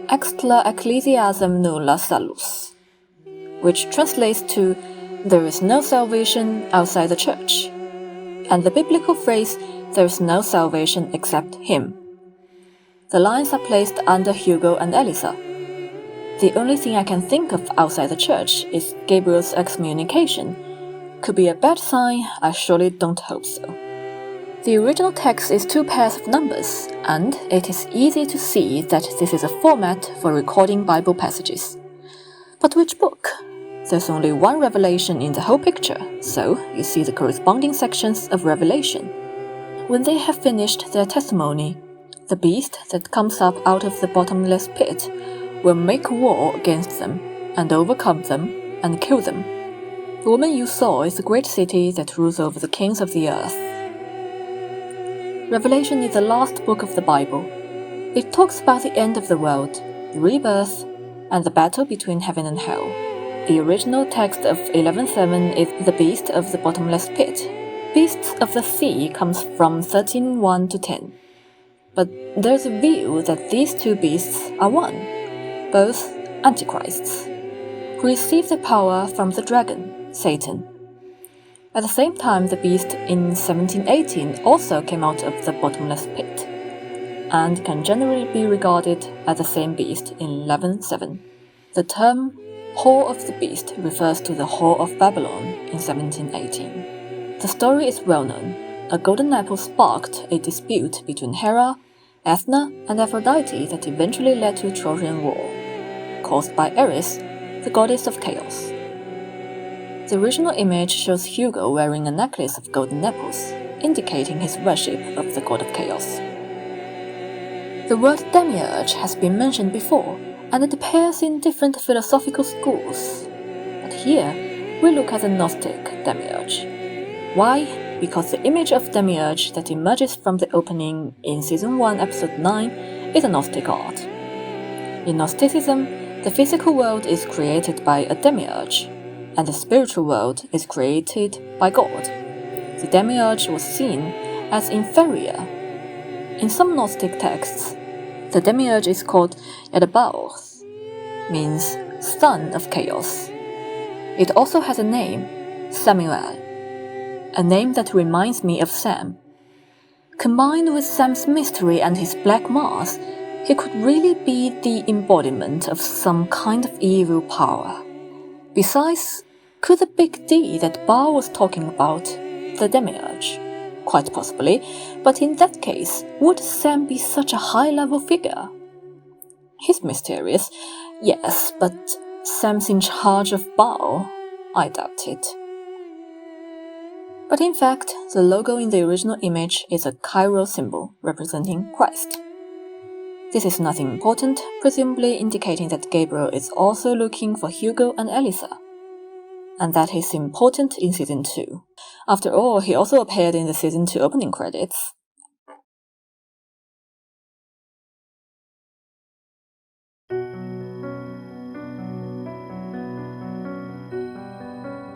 extra ecclesiasem nulla salus, which translates to there is no salvation outside the church, and the biblical phrase there is no salvation except him. The lines are placed under Hugo and Elisa. The only thing I can think of outside the church is Gabriel's excommunication. Could be a bad sign, I surely don't hope so. The original text is 2 pairs of numbers, and it is easy to see that this is a format for recording Bible passages. But which book? There's only one Revelation in the whole picture, so you see the corresponding sections of Revelation. When they have finished their testimony, the beast that comes up out of the bottomless pit will make war against them, and overcome them, and kill them. The woman you saw is the great city that rules over the kings of the earth. Revelation is the last book of the Bible. It talks about the end of the world, the rebirth, and the battle between heaven and hell. The original text of 11:7 is the beast of the bottomless pit. Beasts of the sea comes from 13:1 to 10. But there's a view that these two beasts are one, both antichrists, who receive their power from the dragon, Satan. At the same time, the beast in 1718 also came out of the bottomless pit, and can generally be regarded as the same beast in 11:7. The term Hall of the Beast refers to the Hall of Babylon in 1718. The story is well known. A golden apple sparked a dispute between Hera, Athena, and Aphrodite that eventually led to a Trojan War, caused by Eris, the goddess of chaos. The original image shows Hugo wearing a necklace of golden apples, indicating his worship of the god of chaos. The word demiurge has been mentioned before, and it appears in different philosophical schools. But here, we look at the Gnostic demiurge. Why? Because the image of demiurge that emerges from the opening in Season 1, Episode 9 is a Gnostic art. In Gnosticism, the physical world is created by a demiurge, and the spiritual world is created by God. The demiurge was seen as inferior. In some Gnostic texts, the demiurge is called Edabaoth, means son of chaos. It also has a name, Samuel, a name that reminds me of Sam. Combined with Sam's mystery and his black mask, he could really be the embodiment of some kind of evil power. Besides, could the big D that Baal was talking about, the demiurge? Quite possibly, but in that case, would Sam be such a high-level figure? He's mysterious, yes, but Sam's in charge of Baal? I doubt it. But in fact, the logo in the original image is a chiral symbol representing Christ. This is nothing important, presumably indicating that Gabriel is also looking for Hugo and Elisa. And that is important in Season 2. After all, he also appeared in the Season 2 opening credits.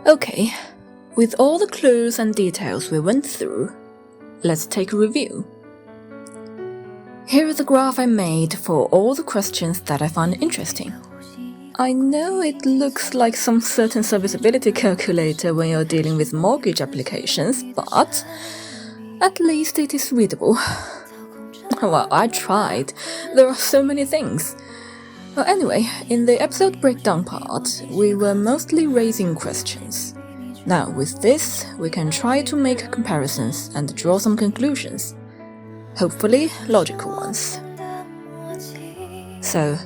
Okay, with all the clues and details we went through, let's take a review. Here is the graph I made for all the questions that I found interesting. I know it looks like some certain serviceability calculator when you're dealing with mortgage applications, but at least it is readable. Well, I tried. There are so many things. Well, anyway, in the episode breakdown part, we were mostly raising questions. Now, with this, we can try to make comparisons and draw some conclusions. Hopefully, logical ones. So,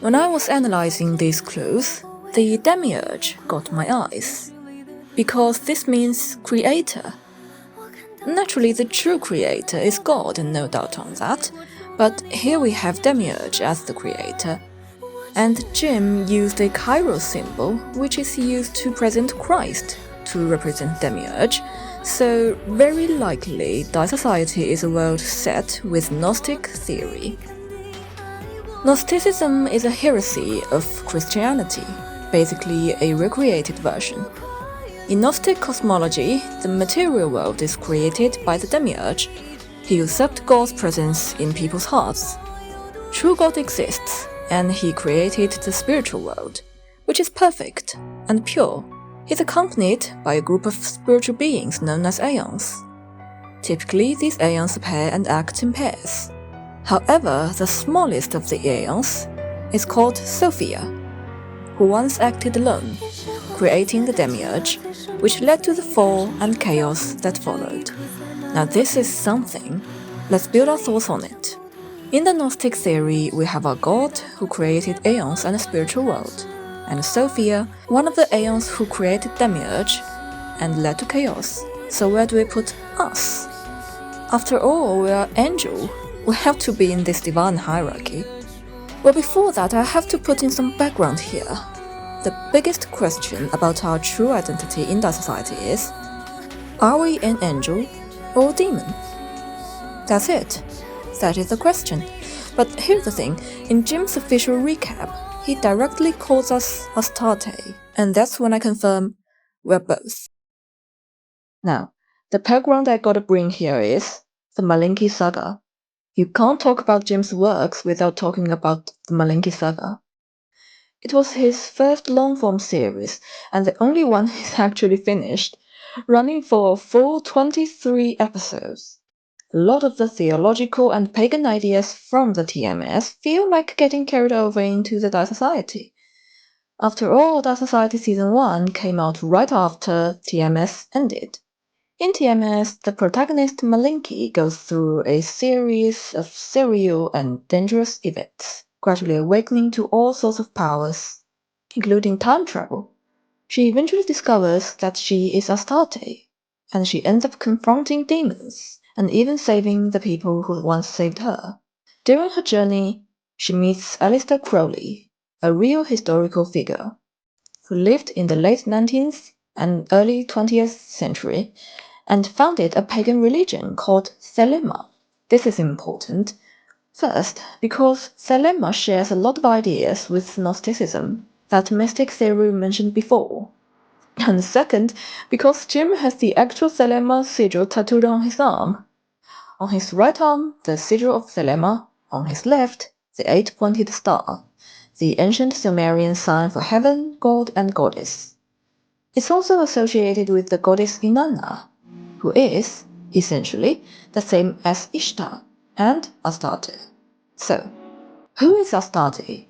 when I was analyzing these clues, the demiurge got my eyes. Because this means creator. Naturally, the true creator is God, and no doubt on that, but here we have demiurge as the creator. And Jim used a kairos symbol, which is used to present Christ, to represent demiurge, so very likely Diasociety is a world set with Gnostic theory. Gnosticism is a heresy of Christianity, basically a recreated version. In Gnostic cosmology, the material world is created by the demiurge. He usurped God's presence in people's hearts. True God exists, and he created the spiritual world, which is perfect and pure. He's accompanied by a group of spiritual beings known as aeons. Typically, these aeons appear and act in pairs. However, the smallest of the aeons is called Sophia, who once acted alone, creating the demiurge, which led to the fall and chaos that followed. Now this is something. Let's build our thoughts on it. In the Gnostic theory, we have our God who created aeons and a spiritual world, and Sophia, one of the aeons who created demiurge and led to chaos. So where do we put us? After all, we are angel. We have to be in this divine hierarchy. Well, before that, I have to put in some background here. The biggest question about our true identity in Diasociety is, are we an angel or a demon? That's it. That is the question. But here's the thing, in Jim's official recap, he directly calls us Astarte, and that's when I confirm we're both. Now, the background I gotta bring here is the Malinki saga. You can't talk about Jim's works without talking about the Malinki saga. It was his first long-form series, and the only one he's actually finished, running for a full 23 episodes. A lot of the theological and pagan ideas from the TMS feel like getting carried over into the Diasociety. After all, Diasociety Season 1 came out right after TMS ended. In TMS, the protagonist Malinki goes through a series of serial and dangerous events, gradually awakening to all sorts of powers, including time travel. She eventually discovers that she is Astarte, and she ends up confronting demons, and even saving the people who once saved her. During her journey, she meets Alistair Crowley, a real historical figure, who lived in the late 19th and early 20th century, and founded a pagan religion called Thelema. This is important. First, because Thelema shares a lot of ideas with Gnosticism, that mystic theory mentioned before. And second, because Jim has the actual Thelema sigil tattooed on his arm. On his right arm, the sigil of Thelema, on his left, the 8-pointed star, the ancient Sumerian sign for heaven, God, and goddess. It's also associated with the goddess Inanna, who is, essentially, the same as Ishtar and Astarte. So, who is Astarte?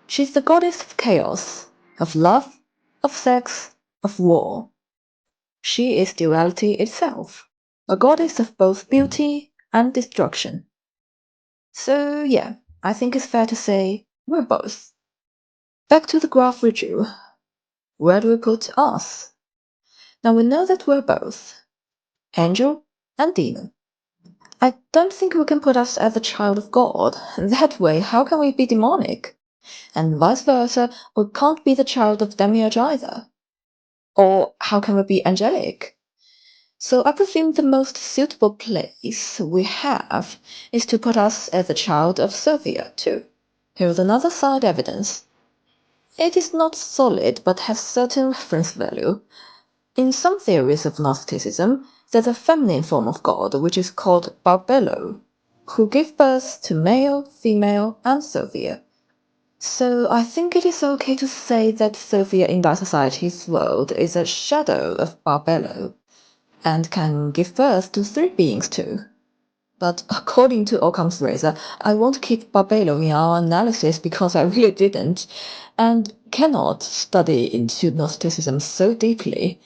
She's the goddess of chaos, of love, of sex, of war. She is duality itself, a goddess of both beauty and destruction. So yeah, I think it's fair to say we're both. Back to the graph we drew. Where do we put us? Now we know that we're both angel and demon. I don't think we can put us as a child of God. That way, how can we be demonic? And vice versa, we can't be the child of demiurge either. Or how can we be angelic? So I presume the most suitable place we have is to put us as a child of Sophia too. Here's another side evidence. It is not solid but has certain reference value. In some theories of Gnosticism, there's a feminine form of God which is called Barbelo, who gave birth to male, female, and Sophia. So I think it is okay to say that Sophia in that society's world is a shadow of Barbello, and can give birth to three beings too. But according to Occam's razor, I won't keep Barbello in our analysis because I really didn't, and cannot study into Gnosticism so deeply.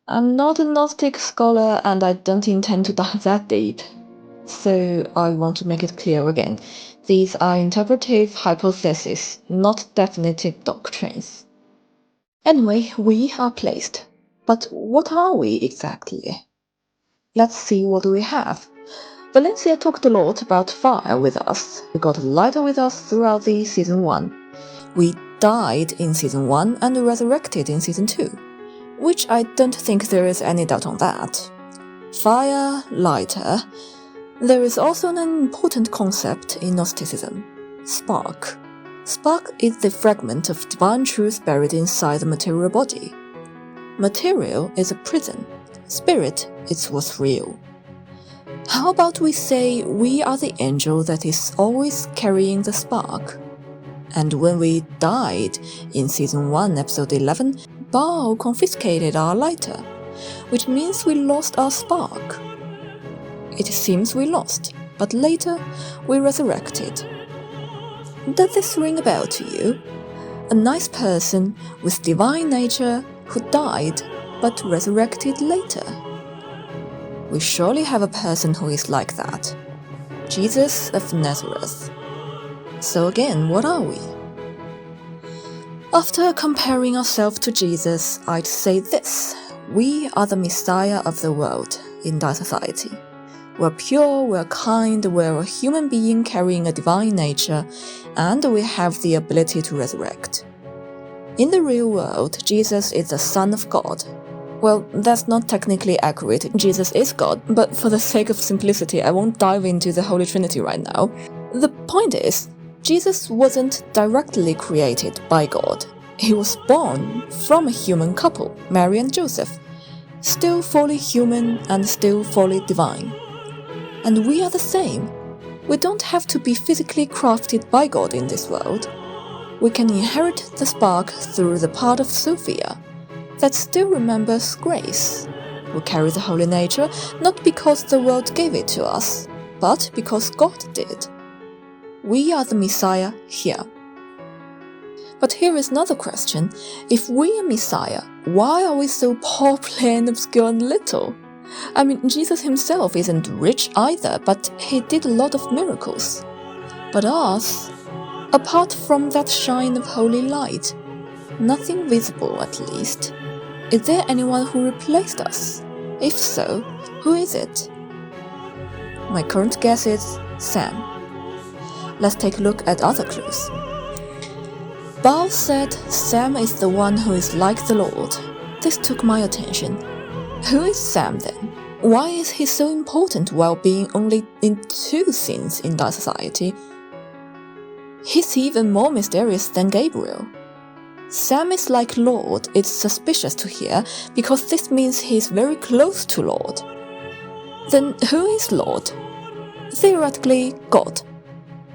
I'm not a Gnostic scholar and I don't intend to dive that deep. So I want to make it clear again. These are interpretive hypotheses, not definitive doctrines. Anyway, we are placed. But what are we exactly? Let's see what we have. Valencia talked a lot about fire with us. We got lighter with us throughout the season 1. We died in season 1 and resurrected in season 2, which I don't think there is any doubt on that. Fire, lighter. There is also an important concept in Gnosticism: spark. Spark is the fragment of divine truth buried inside the material body. Material is a prison. Spirit is what's real. How about we say we are the angel that is always carrying the spark? And when we died in season 1, episode 11, Baal confiscated our lighter, which means we lost our spark. It seems we lost, but later we resurrected. Does this ring a bell to you? A nice person with divine nature who died but resurrected later. We surely have a person who is like that. Jesus of Nazareth. So again, what are we? After comparing ourselves to Jesus, I'd say this: we are the Messiah of the world in that society. We're pure, we're kind, we're a human being carrying a divine nature, and we have the ability to resurrect. In the real world, Jesus is the Son of God. Well, that's not technically accurate. Jesus is God, but for the sake of simplicity, I won't dive into the Holy Trinity right now. The point is, Jesus wasn't directly created by God. He was born from a human couple, Mary and Joseph, still fully human and still fully divine. And we are the same. We don't have to be physically crafted by God in this world. We can inherit the spark through the part of Sophia that still remembers grace. We carry the holy nature not because the world gave it to us, but because God did. We are the Messiah here. But here is another question. If we are Messiah, why are we so poor, plain, obscure and little? I mean, Jesus himself isn't rich either, but he did a lot of miracles. But us, apart from that shine of holy light, nothing visible at least. Is there anyone who replaced us? If so, who is it? My current guess is Sam. Let's take a look at other clues. Baal said Sam is the one who is like the Lord. This took my attention. Who is Sam then? Why is he so important while being only in 2 scenes in that society? He's even more mysterious than Gabriel. Sam is like Lord. It's suspicious to hear because this means he's very close to Lord. Then who is Lord? Theoretically, God.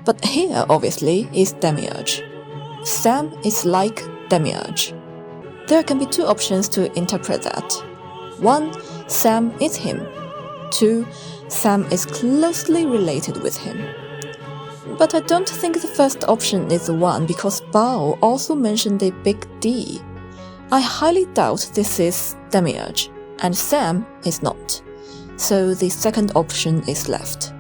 But here, obviously, is Demiurge. Sam is like Demiurge. There can be 2 options to interpret that. 1. Sam is him. 2. Sam is closely related with him. But I don't think the first option is the one because Baal also mentioned a big D. I highly doubt this is Demiurge, and Sam is not. So the second option is left.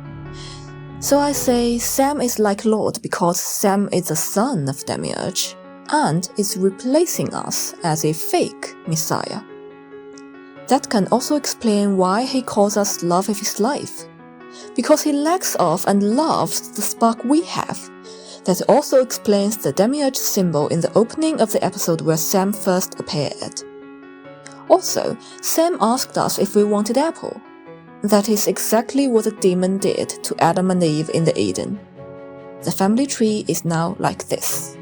So I say Sam is like Lord because Sam is the son of Demiurge and is replacing us as a fake Messiah. That can also explain why he calls us love of his life. Because he lacks of and loves the spark we have. That also explains the Demiurge symbol in the opening of the episode where Sam first appeared. Also, Sam asked us if we wanted apple. That is exactly what the demon did to Adam and Eve in the Eden. The family tree is now like this.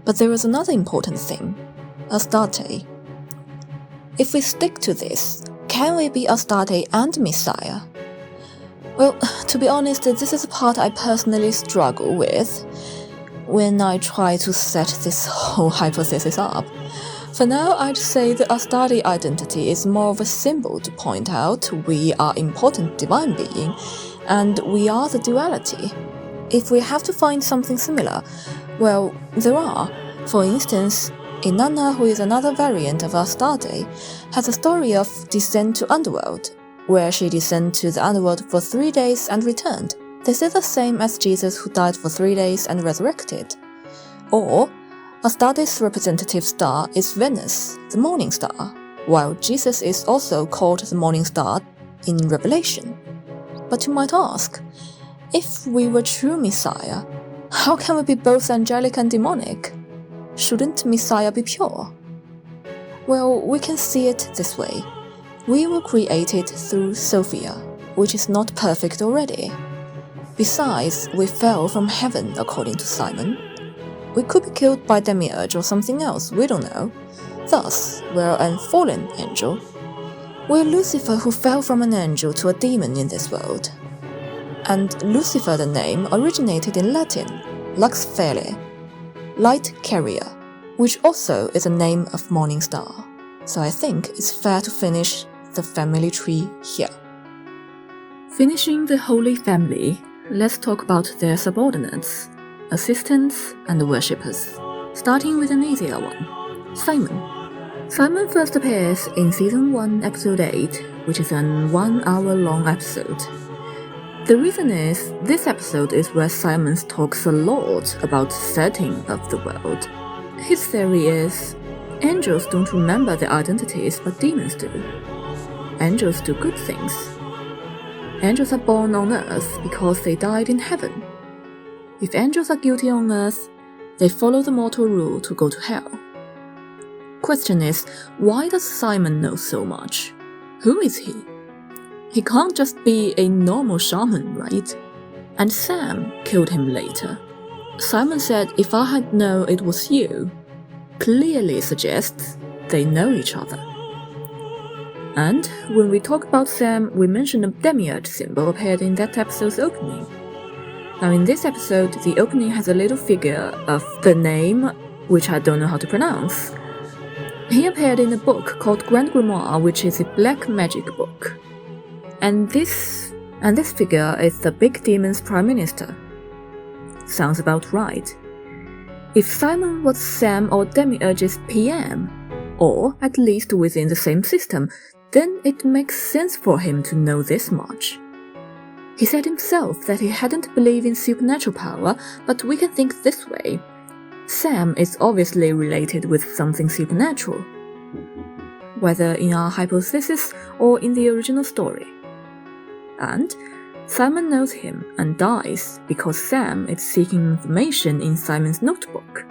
But there is another important thing: Astarte. If we stick to this, can we be Astarte and Messiah? Well, to be honest, this is a part I personally struggle with. when I try to set this whole hypothesis up. For now, I'd say the Astarte identity is more of a symbol to point out we are important divine being, and we are the duality. If we have to find something similar, well, there are. For instance, Inanna, who is another variant of Astarte, has a story of descent to Underworld, where she descended to the Underworld for 3 days and returned. This is the same as Jesus, who died for 3 days and resurrected. Or, Astarte's representative star is Venus, the morning star, while Jesus is also called the morning star in Revelation. But you might ask, if we were true Messiah, how can we be both angelic and demonic? Shouldn't Messiah be pure? Well, we can see it this way. We were created through Sophia, which is not perfect already. Besides, we fell from heaven according to Simon. We could be killed by Demiurge or something else, we don't know. Thus, we're a fallen angel. We're Lucifer, who fell from an angel to a demon in this world. And Lucifer, the name, originated in Latin, lux fere, light carrier, which also is a name of morning star. So I think it's fair to finish the family tree here. Finishing the Holy Family, let's talk about their subordinates, assistants, and worshippers, starting with an easier one, Simon. Simon first appears in Season 1, Episode 8, which is an 1-hour-long episode. The reason is, this episode is where Simon talks a lot about the setting of the world. His theory is, angels don't remember their identities, but demons do. Angels do good things. Angels are born on earth because they died in heaven. If angels are guilty on earth, they follow the mortal rule to go to hell. Question is, why does Simon know so much? Who is he? He can't just be a normal shaman, right? And Sam killed him later. Simon said, if I had known it was you, clearly suggests they know each other. And when we talk about Sam, we mentioned a demiurge symbol appeared in that episode's opening. Now in this episode, the opening has a little figure of the name, which I don't know how to pronounce. He appeared in a book called Grand Grimoire, which is a black magic book. And this figure is the big demon's prime minister. Sounds about right. If Simon was Sam or Demiurge's PM, or at least within the same system, then it makes sense for him to know this much. He said himself that he hadn't believed in supernatural power, but we can think this way. Sam is obviously related with something supernatural, whether in our hypothesis or in the original story. And Simon knows him and dies because Sam is seeking information in Simon's notebook.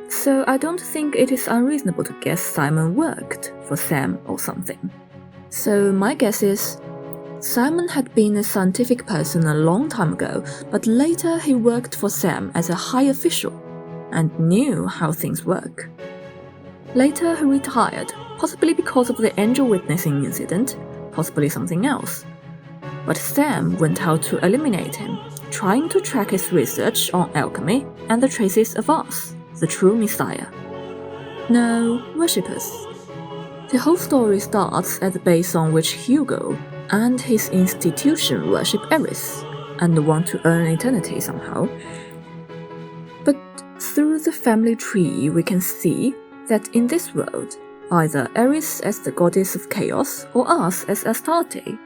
So I don't think it is unreasonable to guess Simon worked for Sam or something. So my guess is, Simon had been a scientific person a long time ago, but later he worked for Sam as a high official and knew how things work. Later he retired, possibly because of the angel witnessing incident, possibly something else. But Sam went out to eliminate him, trying to track his research on alchemy and the traces of us, the true Messiah. No, worshippers. The whole story starts at the base on which Hugo and his institution worship Eris, and want to earn eternity somehow. But through the family tree we can see that in this world, either Eris as the goddess of chaos or us as Astarte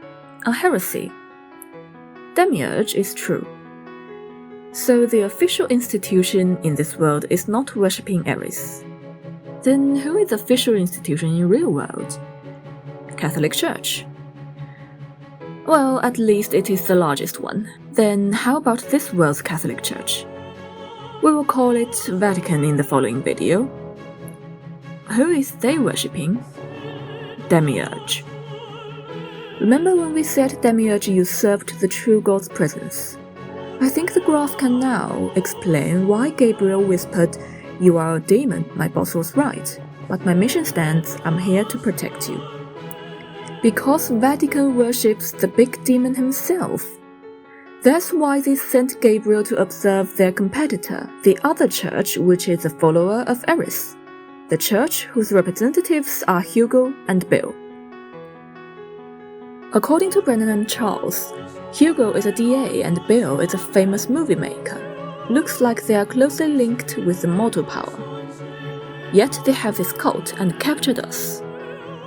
are heresy. Demiurge is true. So the official institution in this world is not worshipping Eris. Then who is the official institution in real world? Catholic Church. Well, at least it is the largest one. Then how about this world's Catholic Church? We will call it Vatican in the following video. Who is they worshipping? Demiurge. Remember when we said Demiurge usurped the true God's presence? I think the graph can now explain why Gabriel whispered, "You are a demon, my boss was right, but my mission stands, I'm here to protect you." Because Vatican worships the big demon himself. That's why they sent Gabriel to observe their competitor, the other church, which is a follower of Eris, the church whose representatives are Hugo and Bill. According to Brennan and Charles, Hugo is a DA and Bill is a famous movie maker. Looks like they are closely linked with the mortal power. Yet they have this cult and captured us.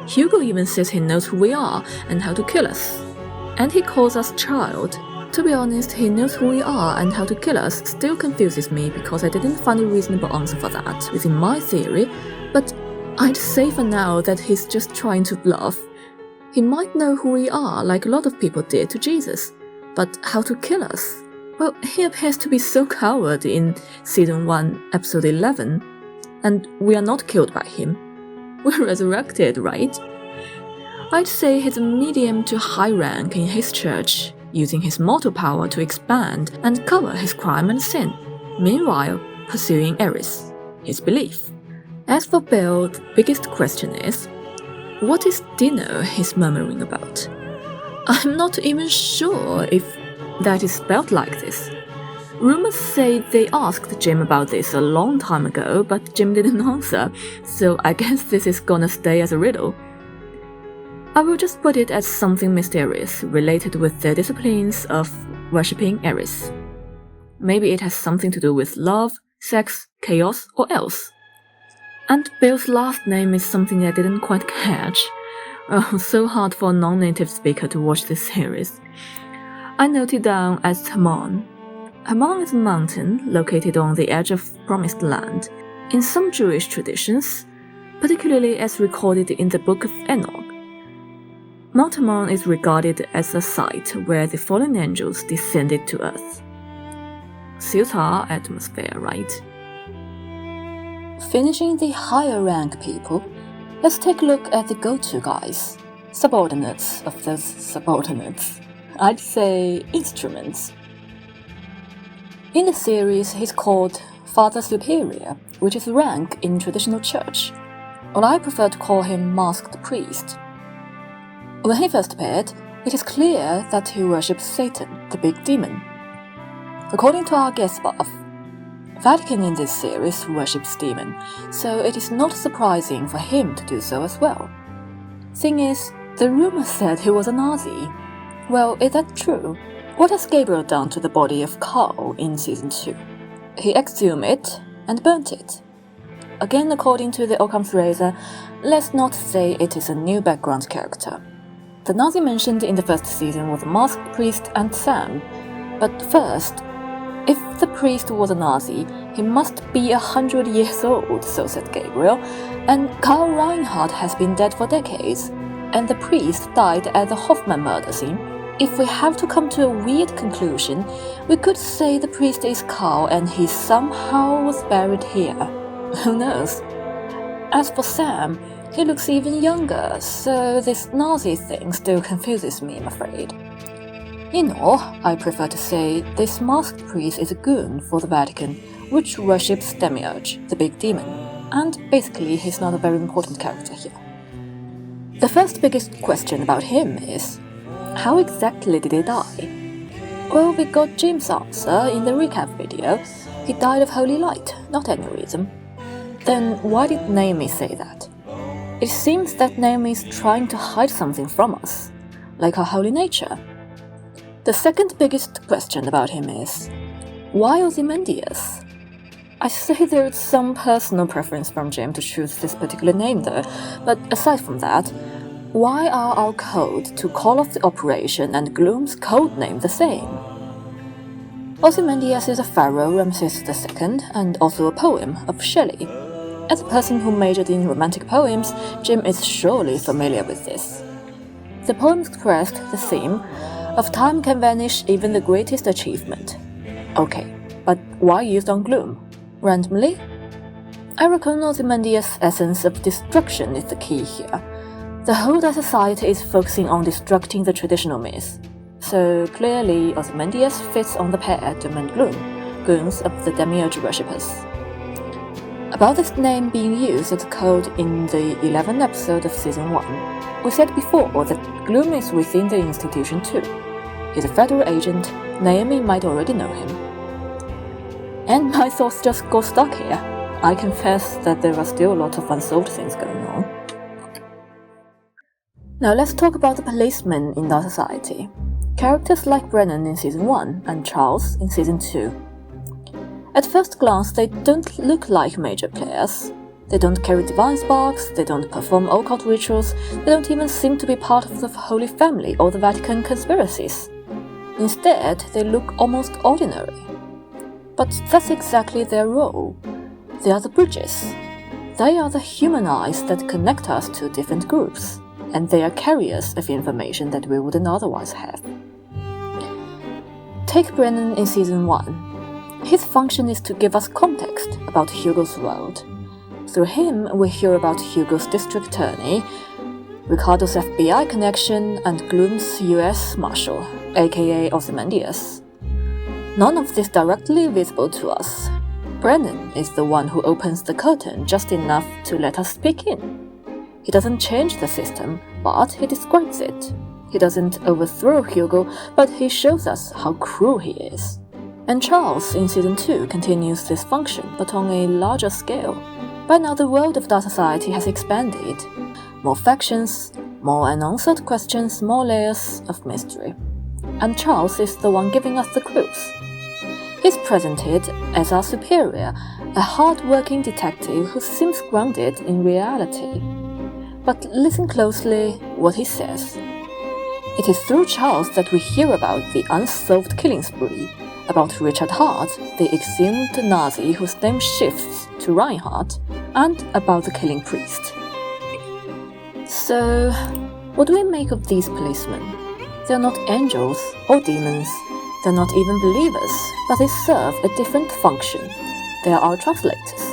Hugo even says he knows who we are and how to kill us. And he calls us child. To be honest, he knows who we are and how to kill us still confuses me because I didn't find a reasonable answer for that within my theory, but I'd say for now that he's just trying to bluff. He might know who we are like a lot of people did to Jesus, but how to kill us? Well, he appears to be so cowardly in Season 1, Episode 11, and we are not killed by him. We're resurrected, right? I'd say he's a medium to high rank in his church, using his mortal power to expand and cover his crime and sin, meanwhile pursuing Eris, his belief. As for Bill, the biggest question is, what is Dino he's murmuring about? I'm not even sure if that is spelled like this. Rumors say they asked Jim about this a long time ago, but Jim didn't answer, so I guess this is gonna stay as a riddle. I will just put it as something mysterious related with the disciplines of worshipping Eris. Maybe it has something to do with love, sex, chaos, or else. And Bill's last name is something I didn't quite catch. Oh, so hard for a non-native speaker to watch this series. I noted down as Hermon. Hermon is a mountain located on the edge of Promised Land. In some Jewish traditions, particularly as recorded in the Book of Enoch, Mount Hermon is regarded as a site where the fallen angels descended to earth. Suits our atmosphere, right? Finishing the higher rank people, let's take a look at the go-to guys, subordinates of those subordinates. I'd say instruments. In the series, he's called Father Superior, which is rank in traditional church, or I prefer to call him Masked Priest. When he first appeared, it is clear that he worships Satan, the big demon. According to our guest buff, Vatican in this series worships demon, so it is not surprising for him to do so as well. Thing is, the rumor said he was a Nazi. Well, is that true? What has Gabriel done to the body of Carl in Season 2? He exhumed it and burnt it. Again, according to the Occam's razor, let's not say it is a new background character. The Nazi mentioned in the first season was a masked priest and Sam. But first, if the priest was a Nazi, he must be 100 years old, so said Gabriel, and Karl Reinhardt has been dead for decades, and the priest died at the Hoffman murder scene. If we have to come to a weird conclusion, we could say the priest is Karl and he somehow was buried here. Who knows? As for Sam, he looks even younger, so this Nazi thing still confuses me, I'm afraid. In all, I prefer to say this masked priest is a goon for the Vatican, which worships Demiurge, the big demon, and basically he's not a very important character here. The first biggest question about him is, how exactly did he die? Well, we got Jim's answer in the recap video. He died of holy light, not aneurysm. Then why did Naomi say that? It seems that Naomi is trying to hide something from us, like her holy nature. The second biggest question about him is, why Ozymandias? I say there is some personal preference from Jim to choose this particular name though, but aside from that, why are our code to call off the operation and Gloom's code name the same? Ozymandias is a pharaoh, Ramses II, and also a poem of Shelley. As a person who majored in romantic poems, Jim is surely familiar with this. The poem expressed the theme of time can vanish even the greatest achievement. Okay, but why used on Gloom? Randomly? I reckon Ozymandias' essence of destruction is the key here. The whole society is focusing on destructing the traditional myth. So clearly Ozymandias fits on the pair Doom and Gloom, goons of the Demiurge worshippers. About this name being used as a code in the 11th episode of Season 1, we said before that Gloom is within the institution too. He's a federal agent, Naomi might already know him. And my thoughts just got stuck here. I confess that there are still a lot of unsolved things going on. Now let's talk about the policemen in our society. Characters like Brennan in Season 1 and Charles in Season 2. At first glance, they don't look like major players. They don't carry divine sparks, they don't perform occult rituals, they don't even seem to be part of the Holy Family or the Vatican conspiracies. Instead, they look almost ordinary. But that's exactly their role. They are the bridges. They are the human eyes that connect us to different groups, and they are carriers of information that we wouldn't otherwise have. Take Brennan in Season 1. His function is to give us context about Hugo's world. Through him, we hear about Hugo's district attorney, Ricardo's FBI connection, and Gloom's US Marshal, aka Ozymandias. None of this directly visible to us. Brennan is the one who opens the curtain just enough to let us peek in. He doesn't change the system, but he describes it. He doesn't overthrow Hugo, but he shows us how cruel he is. And Charles in Season 2 continues this function, but on a larger scale. By now the world of our society has expanded. More factions, more unanswered questions, more layers of mystery. And Charles is the one giving us the clues. He's presented as our superior, a hard-working detective who seems grounded in reality. But listen closely what he says. It is through Charles that we hear about the unsolved killing spree, about Richard Hart, the exhumed Nazi whose name shifts to Reinhardt, and about the killing priest. So, what do we make of these policemen? They are not angels or demons. They're not even believers, but they serve a different function. They are our translators.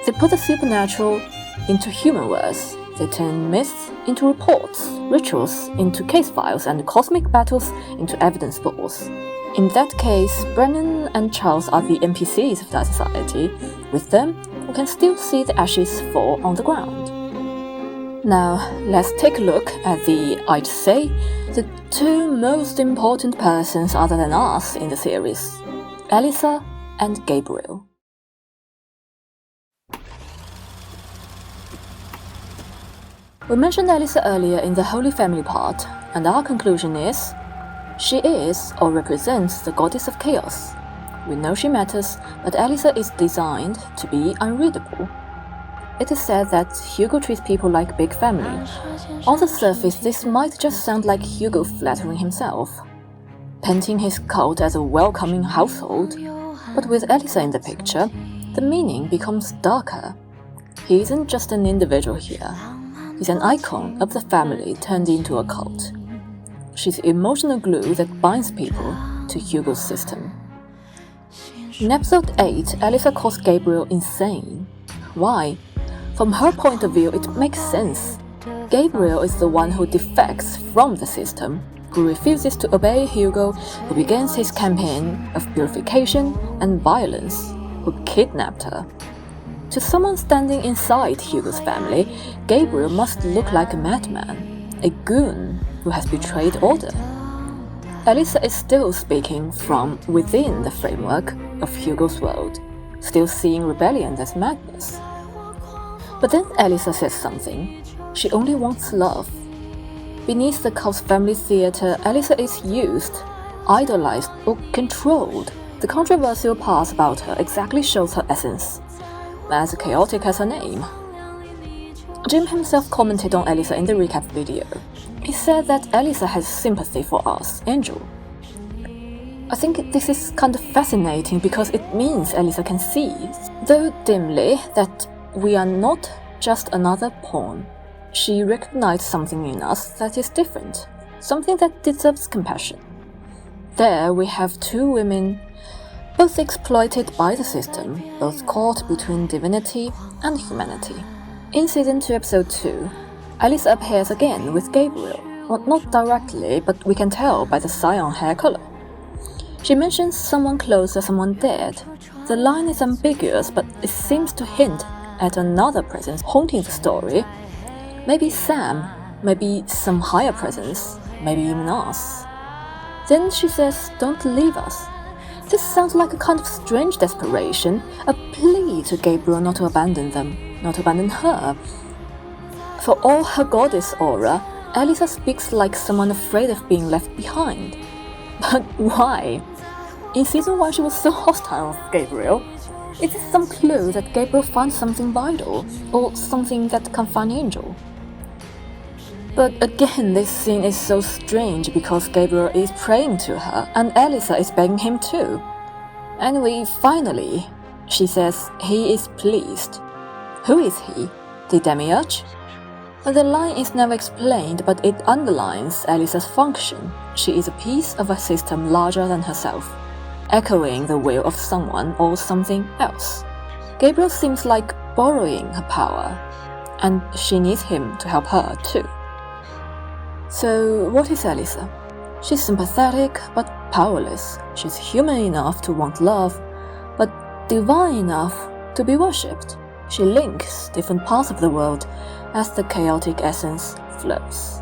They put the supernatural into human words. They turn myths into reports, rituals into case files, and cosmic battles into evidence balls. In that case, Brennan and Charles are the NPCs of that society. With them, we can still see the ashes fall on the ground. Now, let's take a look at I'd say, the two most important persons other than us in the series, Elisa and Gabriel. We mentioned Elisa earlier in the Holy Family part, and our conclusion is, she is or represents the goddess of chaos. We know she matters, but Elisa is designed to be unreadable. It is said that Hugo treats people like big family. On the surface, this might just sound like Hugo flattering himself, painting his cult as a welcoming household. But with Elisa in the picture, the meaning becomes darker. He isn't just an individual here. He's an icon of the family turned into a cult. She's the emotional glue that binds people to Hugo's system. In episode 8, Elisa calls Gabriel insane. Why? From her point of view, it makes sense. Gabriel is the one who defects from the system, who refuses to obey Hugo, who begins his campaign of purification and violence, who kidnapped her. To someone standing inside Hugo's family, Gabriel must look like a madman, a goon who has betrayed order. Elisa is still speaking from within the framework of Hugo's world, still seeing rebellion as madness. But then Elisa says something. She only wants love. Beneath the cult's family theater, Elisa is used, idolized, or controlled. The controversial part about her exactly shows her essence, as chaotic as her name. Jim himself commented on Elisa in the recap video. He said that Elisa has sympathy for us, Angel. I think this is kind of fascinating because it means Elisa can see, though dimly, that we are not just another pawn. She recognized something in us that is different, something that deserves compassion. There we have two women, both exploited by the system, both caught between divinity and humanity. In Season 2, Episode 2, Elisa appears again with Gabriel. Well, not directly, but we can tell by the cyan hair color. She mentions someone close or someone dead. The line is ambiguous, but it seems to hint at another presence haunting the story. Maybe Sam, maybe some higher presence, maybe even us. Then she says, "Don't leave us." This sounds like a kind of strange desperation, a plea to Gabriel not to abandon them, not to abandon her. For all her goddess aura, Elisa speaks like someone afraid of being left behind. But why? In season 1 she was so hostile with Gabriel. Is this some clue that Gabriel finds something vital, or something that can find Angel? But again, this scene is so strange because Gabriel is praying to her, and Elisa is begging him too. Anyway, finally, she says he is pleased. Who is he? The demiurge? The line is never explained, but it underlines Elisa's function. She is a piece of a system larger than herself, echoing the will of someone or something else. Gabriel seems like borrowing her power, and she needs him to help her too. So what is Elisa? She's sympathetic but powerless. She's human enough to want love, but divine enough to be worshipped. She links different parts of the world as the chaotic essence flows.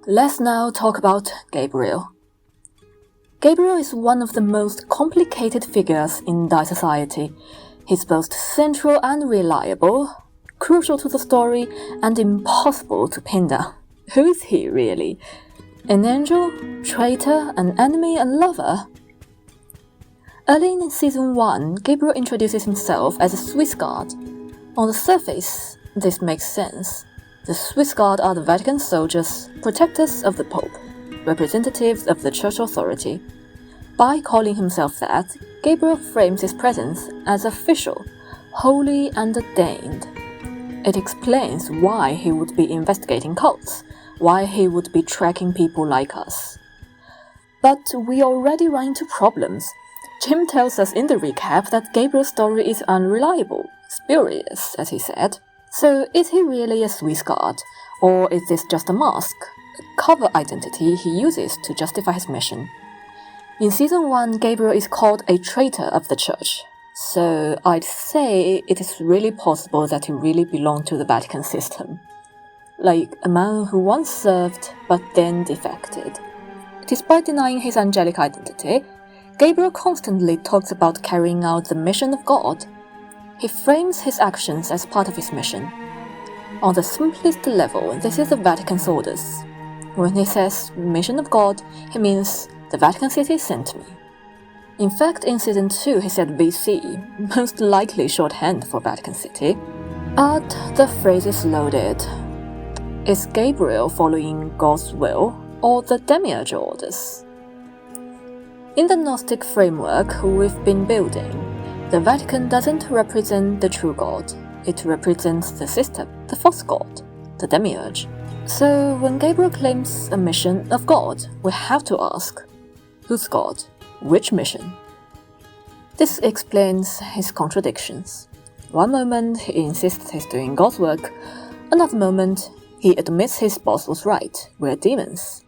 Let's now talk about Gabriel. Gabriel is one of the most complicated figures in Dai society. He's both central and reliable, crucial to the story, and impossible to pin down. Who is he really? An angel, traitor, an enemy, and lover? Early in season 1, Gabriel introduces himself as a Swiss guard. On the surface, this makes sense. The Swiss Guard are the Vatican soldiers, protectors of the Pope, representatives of the church authority. By calling himself that, Gabriel frames his presence as official, holy and ordained. It explains why he would be investigating cults, why he would be tracking people like us. But we already run into problems. Jim tells us in the recap that Gabriel's story is unreliable, spurious, as he said. So is he really a Swiss guard, or is this just a mask, a cover identity he uses to justify his mission? In season 1, Gabriel is called a traitor of the church, so I'd say it is really possible that he really belonged to the Vatican system. Like a man who once served, but then defected. Despite denying his angelic identity, Gabriel constantly talks about carrying out the mission of God. He frames his actions as part of his mission. On the simplest level, this is the Vatican's orders. When he says mission of God, he means the Vatican City sent me. In fact, in season 2 he said VC, most likely shorthand for Vatican City. But the phrase is loaded. Is Gabriel following God's will, or the demiurge orders? In the Gnostic framework we've been building, the Vatican doesn't represent the true God. It represents the system, the false God, the demiurge. So when Gabriel claims a mission of God, we have to ask, who's God? Which mission? This explains his contradictions. One moment he insists he's doing God's work, another moment he admits his boss was right, we're demons.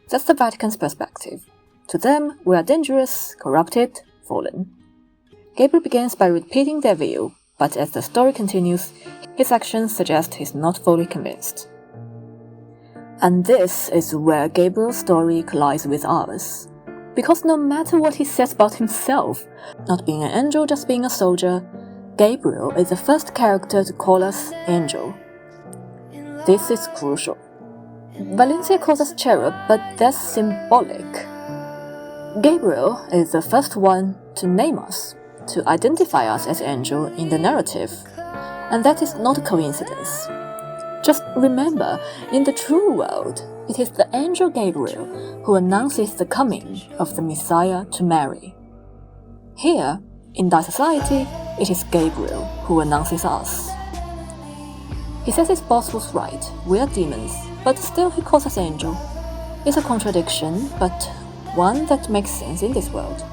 That's the Vatican's perspective. To them, we are dangerous, corrupted, fallen. Gabriel begins by repeating their view, but as the story continues, his actions suggest he's not fully convinced. And this is where Gabriel's story collides with ours. Because no matter what he says about himself, not being an angel, just being a soldier, Gabriel is the first character to call us angel. This is crucial. Valencia calls us cherub, but that's symbolic. Gabriel is the first one to name us, to identify us as angel in the narrative, and that is not a coincidence. Just remember, in the true world, it is the angel Gabriel who announces the coming of the Messiah to Mary. Here, in Dai society, it is Gabriel who announces us. He says his boss was right, we are demons, but still he calls us angel. It's a contradiction, but one that makes sense in this world.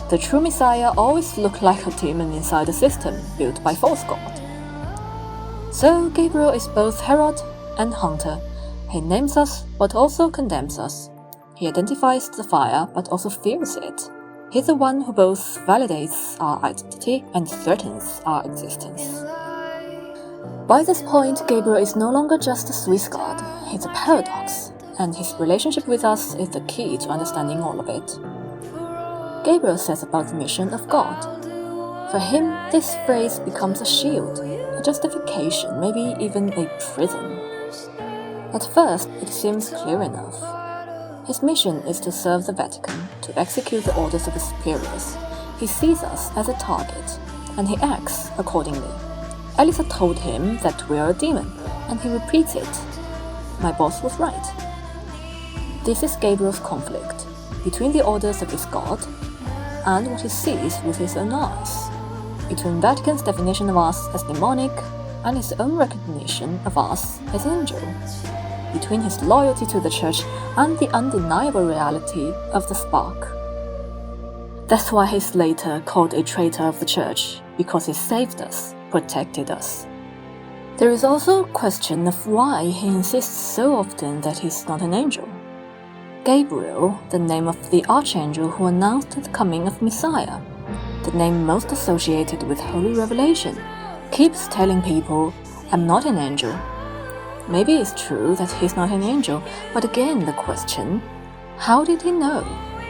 The true Messiah always looked like a demon inside a system built by false God. So Gabriel is both herald and hunter. He names us, but also condemns us. He identifies the fire, but also fears it. He's the one who both validates our identity and threatens our existence. By this point, Gabriel is no longer just a Swiss god, he's a paradox, and his relationship with us is the key to understanding all of it. Gabriel says about the mission of God. For him, this phrase becomes a shield, a justification, maybe even a prison. At first, it seems clear enough. His mission is to serve the Vatican, to execute the orders of his superiors. He sees us as a target, and he acts accordingly. Elisa told him that we're a demon, and he repeats it. My boss was right. This is Gabriel's conflict between the orders of his God and what he sees with his own eyes, between Vatican's definition of us as demonic and his own recognition of us as angel, between his loyalty to the church and the undeniable reality of the spark. That's why he's later called a traitor of the church, because he saved us, protected us. There is also a question of why he insists so often that he's not an angel. Gabriel, the name of the archangel who announced the coming of Messiah, the name most associated with holy revelation, keeps telling people, I'm not an angel. Maybe it's true that he's not an angel, but again the question, how did he know?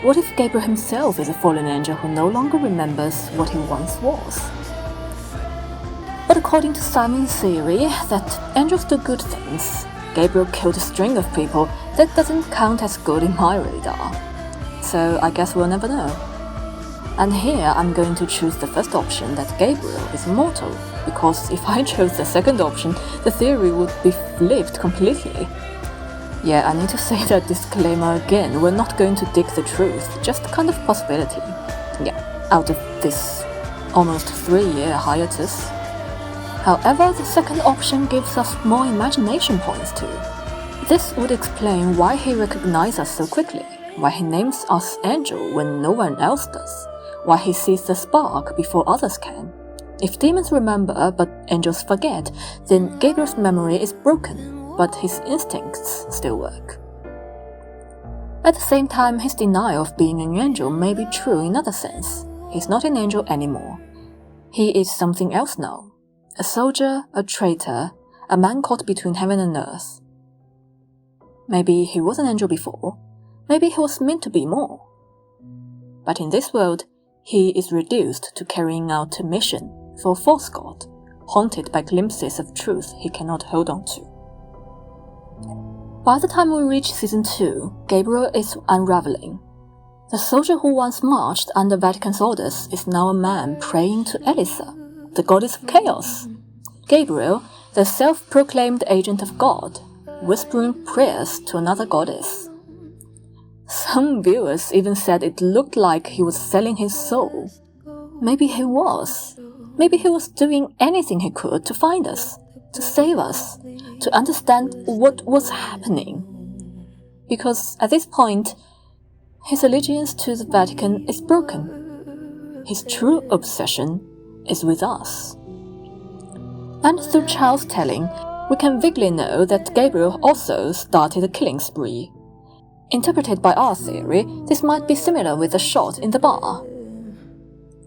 What if Gabriel himself is a fallen angel who no longer remembers what he once was? But according to Simon's theory that angels do good things, Gabriel killed a string of people, that doesn't count as good in my radar. So I guess we'll never know. And here I'm going to choose the first option, that Gabriel is mortal, because if I chose the second option, the theory would be flipped completely. Yeah, I need to say that disclaimer again, we're not going to dig the truth, just kind of possibility. Yeah, out of this almost 3-year hiatus. However, the second option gives us more imagination points too. This would explain why he recognizes us so quickly, why he names us angel when no one else does, why he sees the spark before others can. If demons remember but angels forget, then Gabriel's memory is broken, but his instincts still work. At the same time, his denial of being an angel may be true in another sense. He's not an angel anymore. He is something else now. A soldier, a traitor, a man caught between heaven and earth. Maybe he was an angel before. Maybe he was meant to be more. But in this world, he is reduced to carrying out a mission for a false god, haunted by glimpses of truth he cannot hold on to. By the time we reach Season 2, Gabriel is unraveling. The soldier who once marched under Vatican's orders is now a man praying to Elisa, the goddess of chaos. Gabriel, the self-proclaimed agent of God, whispering prayers to another goddess. Some viewers even said it looked like he was selling his soul. Maybe he was. Maybe he was doing anything he could to find us, to save us, to understand what was happening. Because at this point, his allegiance to the Vatican is broken. His true obsession is with us. And through Charles' telling, we can vaguely know that Gabriel also started a killing spree. Interpreted by our theory, this might be similar with the shot in the bar.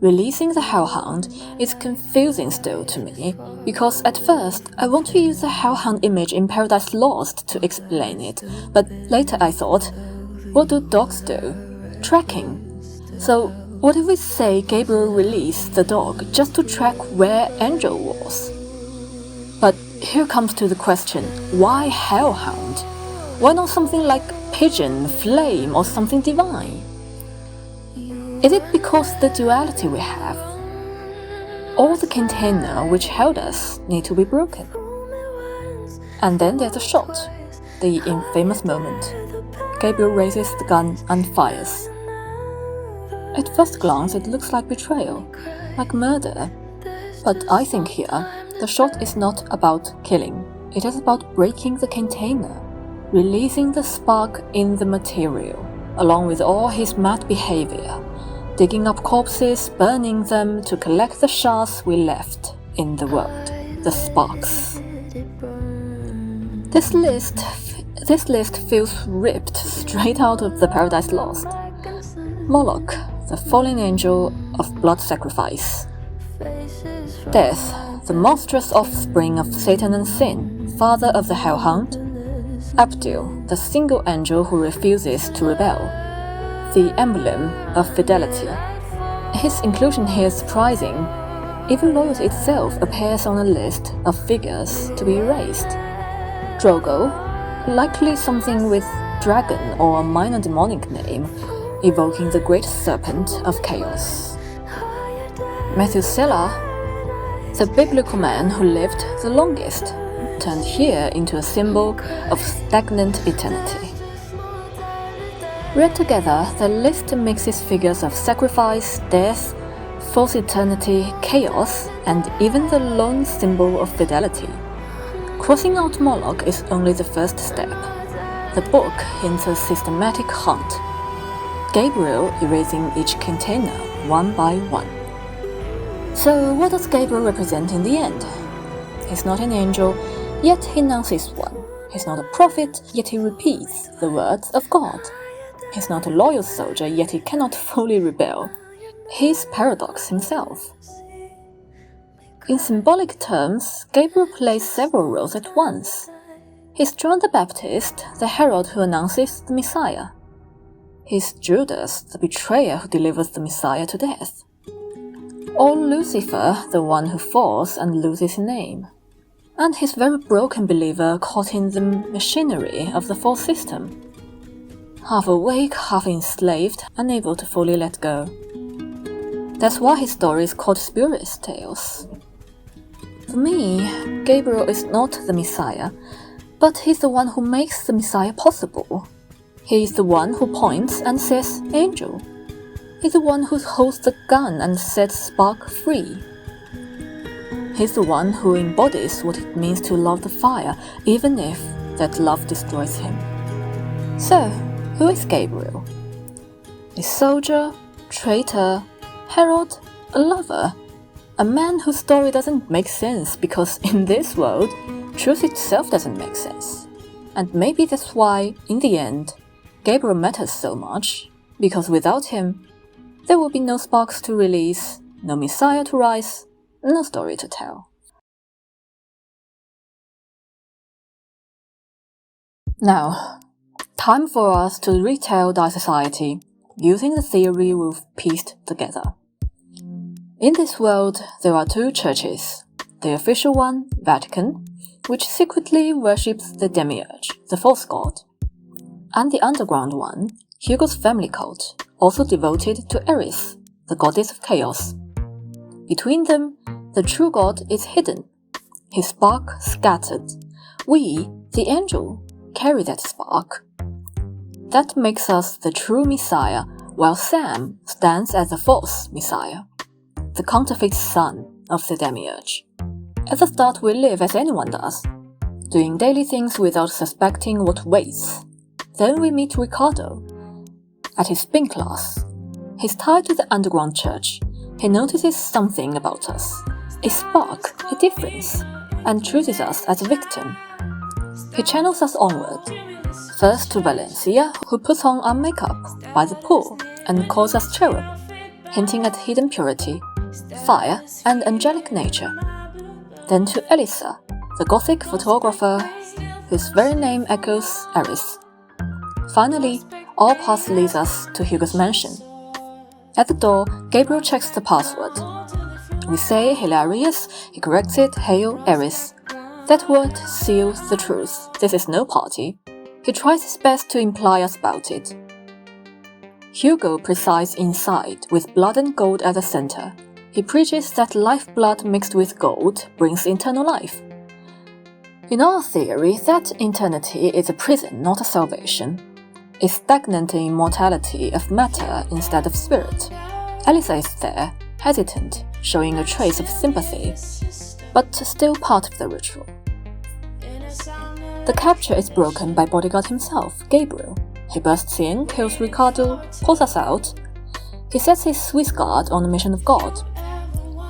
Releasing the hellhound is confusing still to me, because at first I want to use the hellhound image in Paradise Lost to explain it, but later I thought, what do dogs do? Tracking. So what if we say Gabriel released the dog just to track where Angel was? But here comes to the question, why hellhound? Why not something like pigeon, flame, or something divine? Is it because the duality we have? All the container which held us need to be broken. And then there's a shot, the infamous moment. Gabriel raises the gun and fires. At first glance it looks like betrayal, like murder. But I think here, the shot is not about killing. It is about breaking the container, releasing the spark in the material, along with all his mad behavior, digging up corpses, burning them to collect the shards we left in the world, the sparks. This list feels ripped straight out of the Paradise Lost. Moloch, the fallen angel of blood sacrifice. Death, the monstrous offspring of Satan and sin, father of the hellhound. Abdul, the single angel who refuses to rebel, the emblem of fidelity. His inclusion here is surprising. Even loyalty itself appears on a list of figures to be erased. Drogo, likely something with dragon or a minor demonic name, evoking the great serpent of chaos. Methuselah, the biblical man who lived the longest, turned here into a symbol of stagnant eternity. Read together, the list mixes figures of sacrifice, death, false eternity, chaos, and even the lone symbol of fidelity. Crossing out Moloch is only the first step. The book hints a systematic hunt, Gabriel erasing each container one by one. So what does Gabriel represent in the end? He's not an angel, yet he announces one. He's not a prophet, yet he repeats the words of God. He's not a loyal soldier, yet he cannot fully rebel. He's paradox himself. In symbolic terms, Gabriel plays several roles at once. He's John the Baptist, the herald who announces the Messiah. He's Judas, the betrayer who delivers the Messiah to death. Or Lucifer, the one who falls and loses his name. And he's very broken believer caught in the machinery of the false system. Half awake, half enslaved, unable to fully let go. That's why his story is called Spurious Tales. For me, Gabriel is not the Messiah, but he's the one who makes the Messiah possible. He is the one who points and says, "Angel." He's the one who holds the gun and sets Spark free. He's the one who embodies what it means to love the fire, even if that love destroys him. So, who is Gabriel? A soldier, traitor, herald, a lover, a man whose story doesn't make sense because in this world, truth itself doesn't make sense. And maybe that's why, in the end, Gabriel matters so much, because without him, there will be no sparks to release, no Messiah to rise, no story to tell. Now, time for us to retell our society using the theory we've pieced together. In this world, there are two churches. The official one, Vatican, which secretly worships the demiurge, the false god. And the underground one, Hugo's family cult, also devoted to Eris, the goddess of chaos. Between them, the true god is hidden, his spark scattered. We, the angel, carry that spark. That makes us the true Messiah, while Sam stands as the false Messiah, the counterfeit son of the demiurge. At the start we live as anyone does, doing daily things without suspecting what waits. Then we meet Ricardo. At his spin class, he's tied to the underground church. He notices something about us, a spark, a difference, and chooses us as a victim. He channels us onward, first to Valencia, who puts on our makeup by the pool and calls us cherub, hinting at hidden purity, fire, and angelic nature. Then to Elisa, the gothic photographer whose very name echoes Eris. Finally, all paths leads us to Hugo's mansion. At the door, Gabriel checks the password. We say hilarious, he corrects it, hail Eris. That word seals the truth. This is no party. He tries his best to imply us about it. Hugo presides inside, with blood and gold at the center. He preaches that lifeblood mixed with gold brings eternal life. In our theory, that eternity is a prison, not a salvation. A stagnant immortality of matter instead of spirit. Elisa is there, hesitant, showing a trace of sympathy, but still part of the ritual. The capture is broken by bodyguard himself, Gabriel. He bursts in, kills Ricardo, pulls us out. He sets his Swiss guard on the mission of God.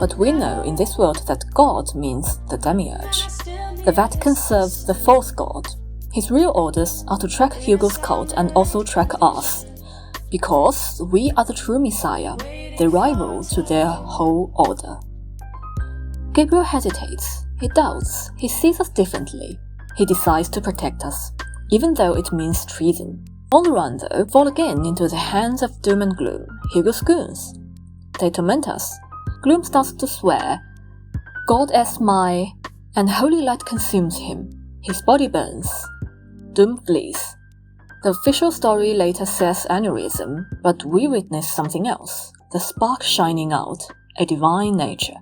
But we know in this world that God means the demiurge. The Vatican serves the false god. His real orders are to track Hugo's cult and also track us. Because we are the true Messiah, the rival to their whole order. Gabriel hesitates, he doubts, he sees us differently. He decides to protect us, even though it means treason. On the run, though, fall again into the hands of doom and gloom, Hugo's goons. They torment us. Gloom starts to swear, God as my, and holy light consumes him. His body burns. Doom flees. The official story later says aneurysm, but we witness something else, the spark shining out, a divine nature.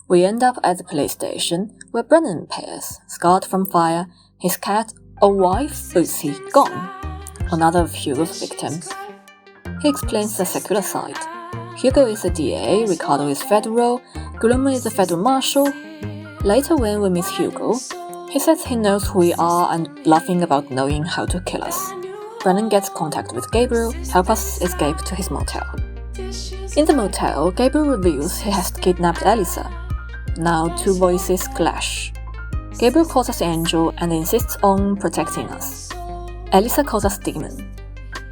We end up at the police station, where Brennan appears, scarred from fire, his cat, a wife, Lucy, gone. Another of Hugo's victims. He explains the secular side. Hugo is a DA, Ricardo is federal, Gloom is a federal marshal. Later when we meet Hugo, he says he knows who we are and bluffing about knowing how to kill us. Brennan gets contact with Gabriel, help us escape to his motel. In the motel, Gabriel reveals he has kidnapped Elisa. Now two voices clash. Gabriel calls us angel and insists on protecting us. Elisa calls us demon.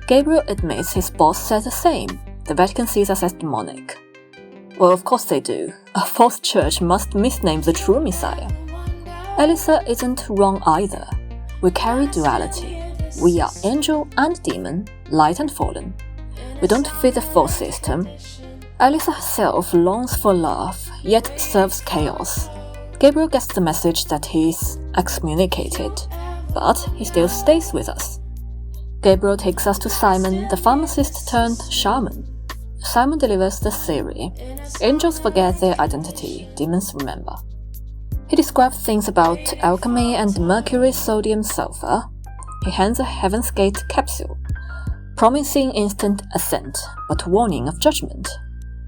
Gabriel admits his boss said the same. The Vatican sees us as demonic. Well, of course they do. A false church must misname the true Messiah. Elisa isn't wrong either. We carry duality. We are angel and demon, light and fallen. We don't fit the false system. Elisa herself longs for love, yet serves chaos. Gabriel gets the message that he's excommunicated, but he still stays with us. Gabriel takes us to Simon, the pharmacist turned shaman. Simon delivers the theory. Angels forget their identity, demons remember. He describes things about alchemy and mercury, sodium, sulfur. He hands a Heaven's Gate capsule, promising instant ascent, but warning of judgment.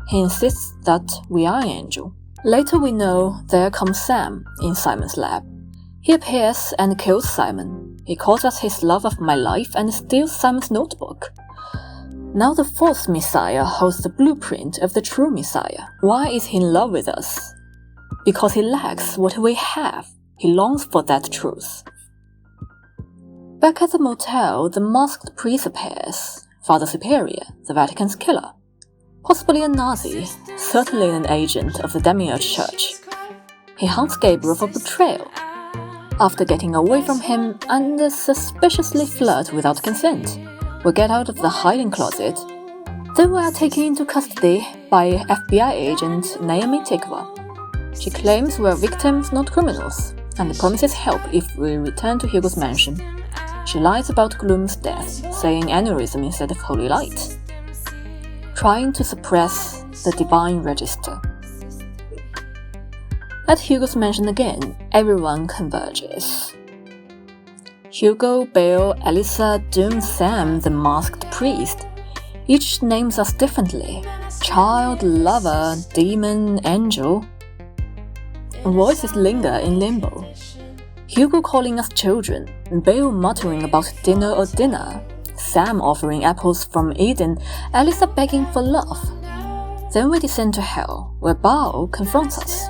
He insists that we are an angel. Later we know there comes Sam in Simon's lab. He appears and kills Simon. He calls us his love of my life and steals Simon's notebook. Now the false Messiah holds the blueprint of the true Messiah. Why is he in love with us? Because he lacks what we have. He longs for that truth. Back at the motel, the masked priest appears. Father Superior, the Vatican's killer. Possibly a Nazi, certainly an agent of the Demiurge Church. He hunts Gabriel for betrayal. After getting away from him and suspiciously flirt without consent, we get out of the hiding closet. Then we are taken into custody by FBI agent Naomi Tikva. She claims we are victims, not criminals, and promises help if we return to Hugo's mansion. She lies about Gloom's death, saying aneurysm instead of holy light, trying to suppress the divine register. At Hugo's mansion again, everyone converges. Hugo, Bale, Elisa, Doom, Sam, the masked priest. Each names us differently. Child, lover, demon, angel. Voices linger in limbo. Hugo calling us children, Bale muttering about dinner or dinner, Sam offering apples from Eden, Elisa begging for love. Then we descend to hell, where Baal confronts us.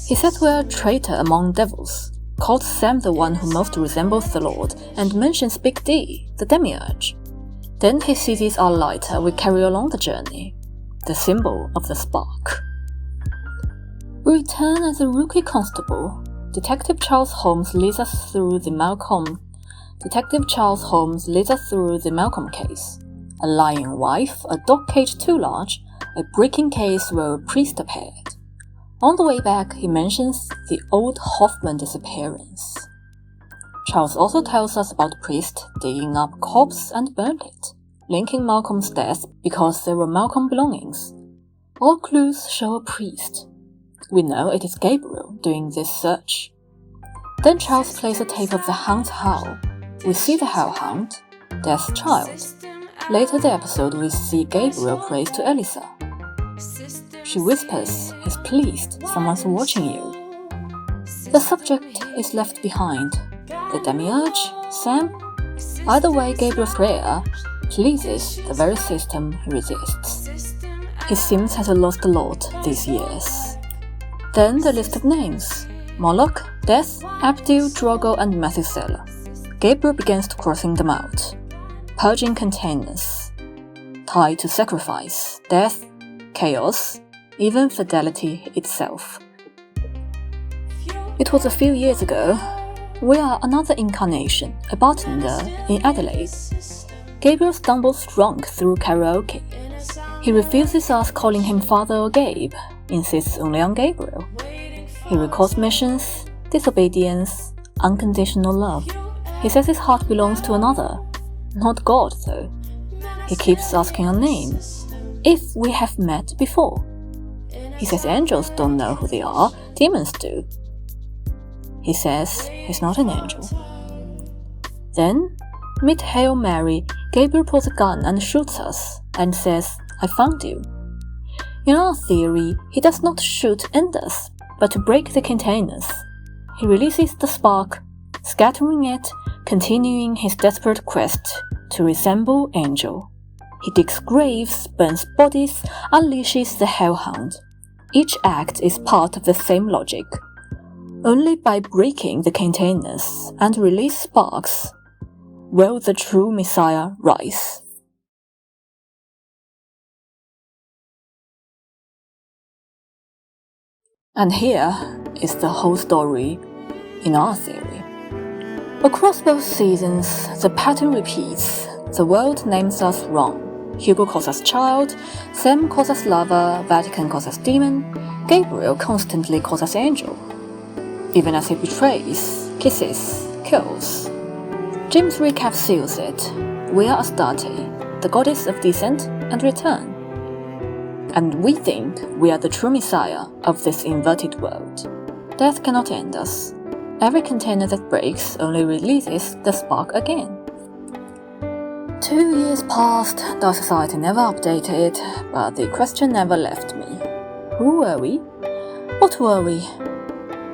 He says we're a traitor among devils, calls Sam the one who most resembles the Lord, and mentions Big D, the Demiurge. Then he seizes our lighter we carry along the journey, the symbol of the spark. We return as a rookie constable. Detective Charles Holmes leads us through the Malcolm case. A lying wife, a dog cage too large, a breaking case where a priest appeared. On the way back, he mentions the old Hoffman disappearance. Charles also tells us about priest digging up corpse and burned it, linking Malcolm's death because they were Malcolm belongings. All clues show a priest. We know it is Gabriel doing this search. Then Charles plays a tape of the Hound's howl. We see the hellhound, Death's child. Later the episode we see Gabriel prays to Elisa. She whispers, he's pleased, someone's watching you. The subject is left behind. The Demiurge? Sam? Either way, Gabriel's prayer pleases the very system he resists. He seems to have lost a lot these years. Then the list of names. Moloch, Death, Abdul, Drogo, and Methuselah. Gabriel begins to crossing them out. Purging containers. Tied to sacrifice, death, chaos, even fidelity itself. It was a few years ago. We are another incarnation, a bartender in Adelaide. Gabriel stumbles drunk through karaoke. He refuses us calling him Father or Gabe, insists only on Gabriel. He recalls missions, disobedience, unconditional love. He says his heart belongs to another, not God though. He keeps asking our name, if we have met before. He says angels don't know who they are, demons do. He says he's not an angel. Then, mid Hail Mary, Gabriel pulls a gun and shoots us, and says, I found you. In our theory, he does not shoot and us, but to break the containers. He releases the spark, scattering it, continuing his desperate quest to resemble angel. He digs graves, burns bodies, unleashes the hellhound. Each act is part of the same logic. Only by breaking the containers and release sparks will the true Messiah rise. And here is the whole story in our theory. Across both seasons, the pattern repeats. The world names us wrong. Hugo calls us child, Sam calls us lover, Vatican calls us demon, Gabriel constantly calls us angel. Even as he betrays, kisses, kills. Jim's recap seals it. We are Astarte, the goddess of descent and return. And we think we are the true Messiah of this inverted world. Death cannot end us. Every container that breaks only releases the spark again. 2 years passed, the society never updated, but the question never left me. Who were we? What were we?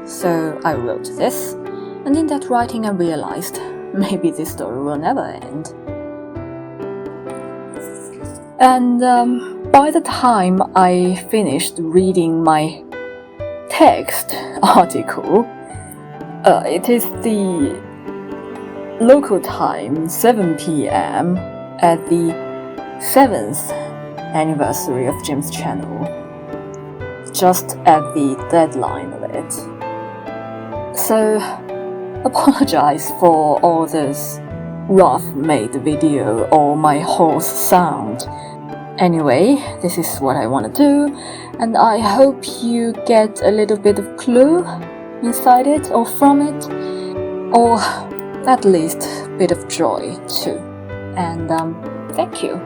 So I wrote this, and in that writing I realized maybe this story will never end. And by the time I finished reading my text article, it is the local time, 7 p.m. at the 7th anniversary of Jim's channel, just at the deadline of it. So, apologize for all this rough-made video or my hoarse sound. Anyway, this is what I want to do, and I hope you get a little bit of clue inside it or from it, or at least a bit of joy too. And thank you.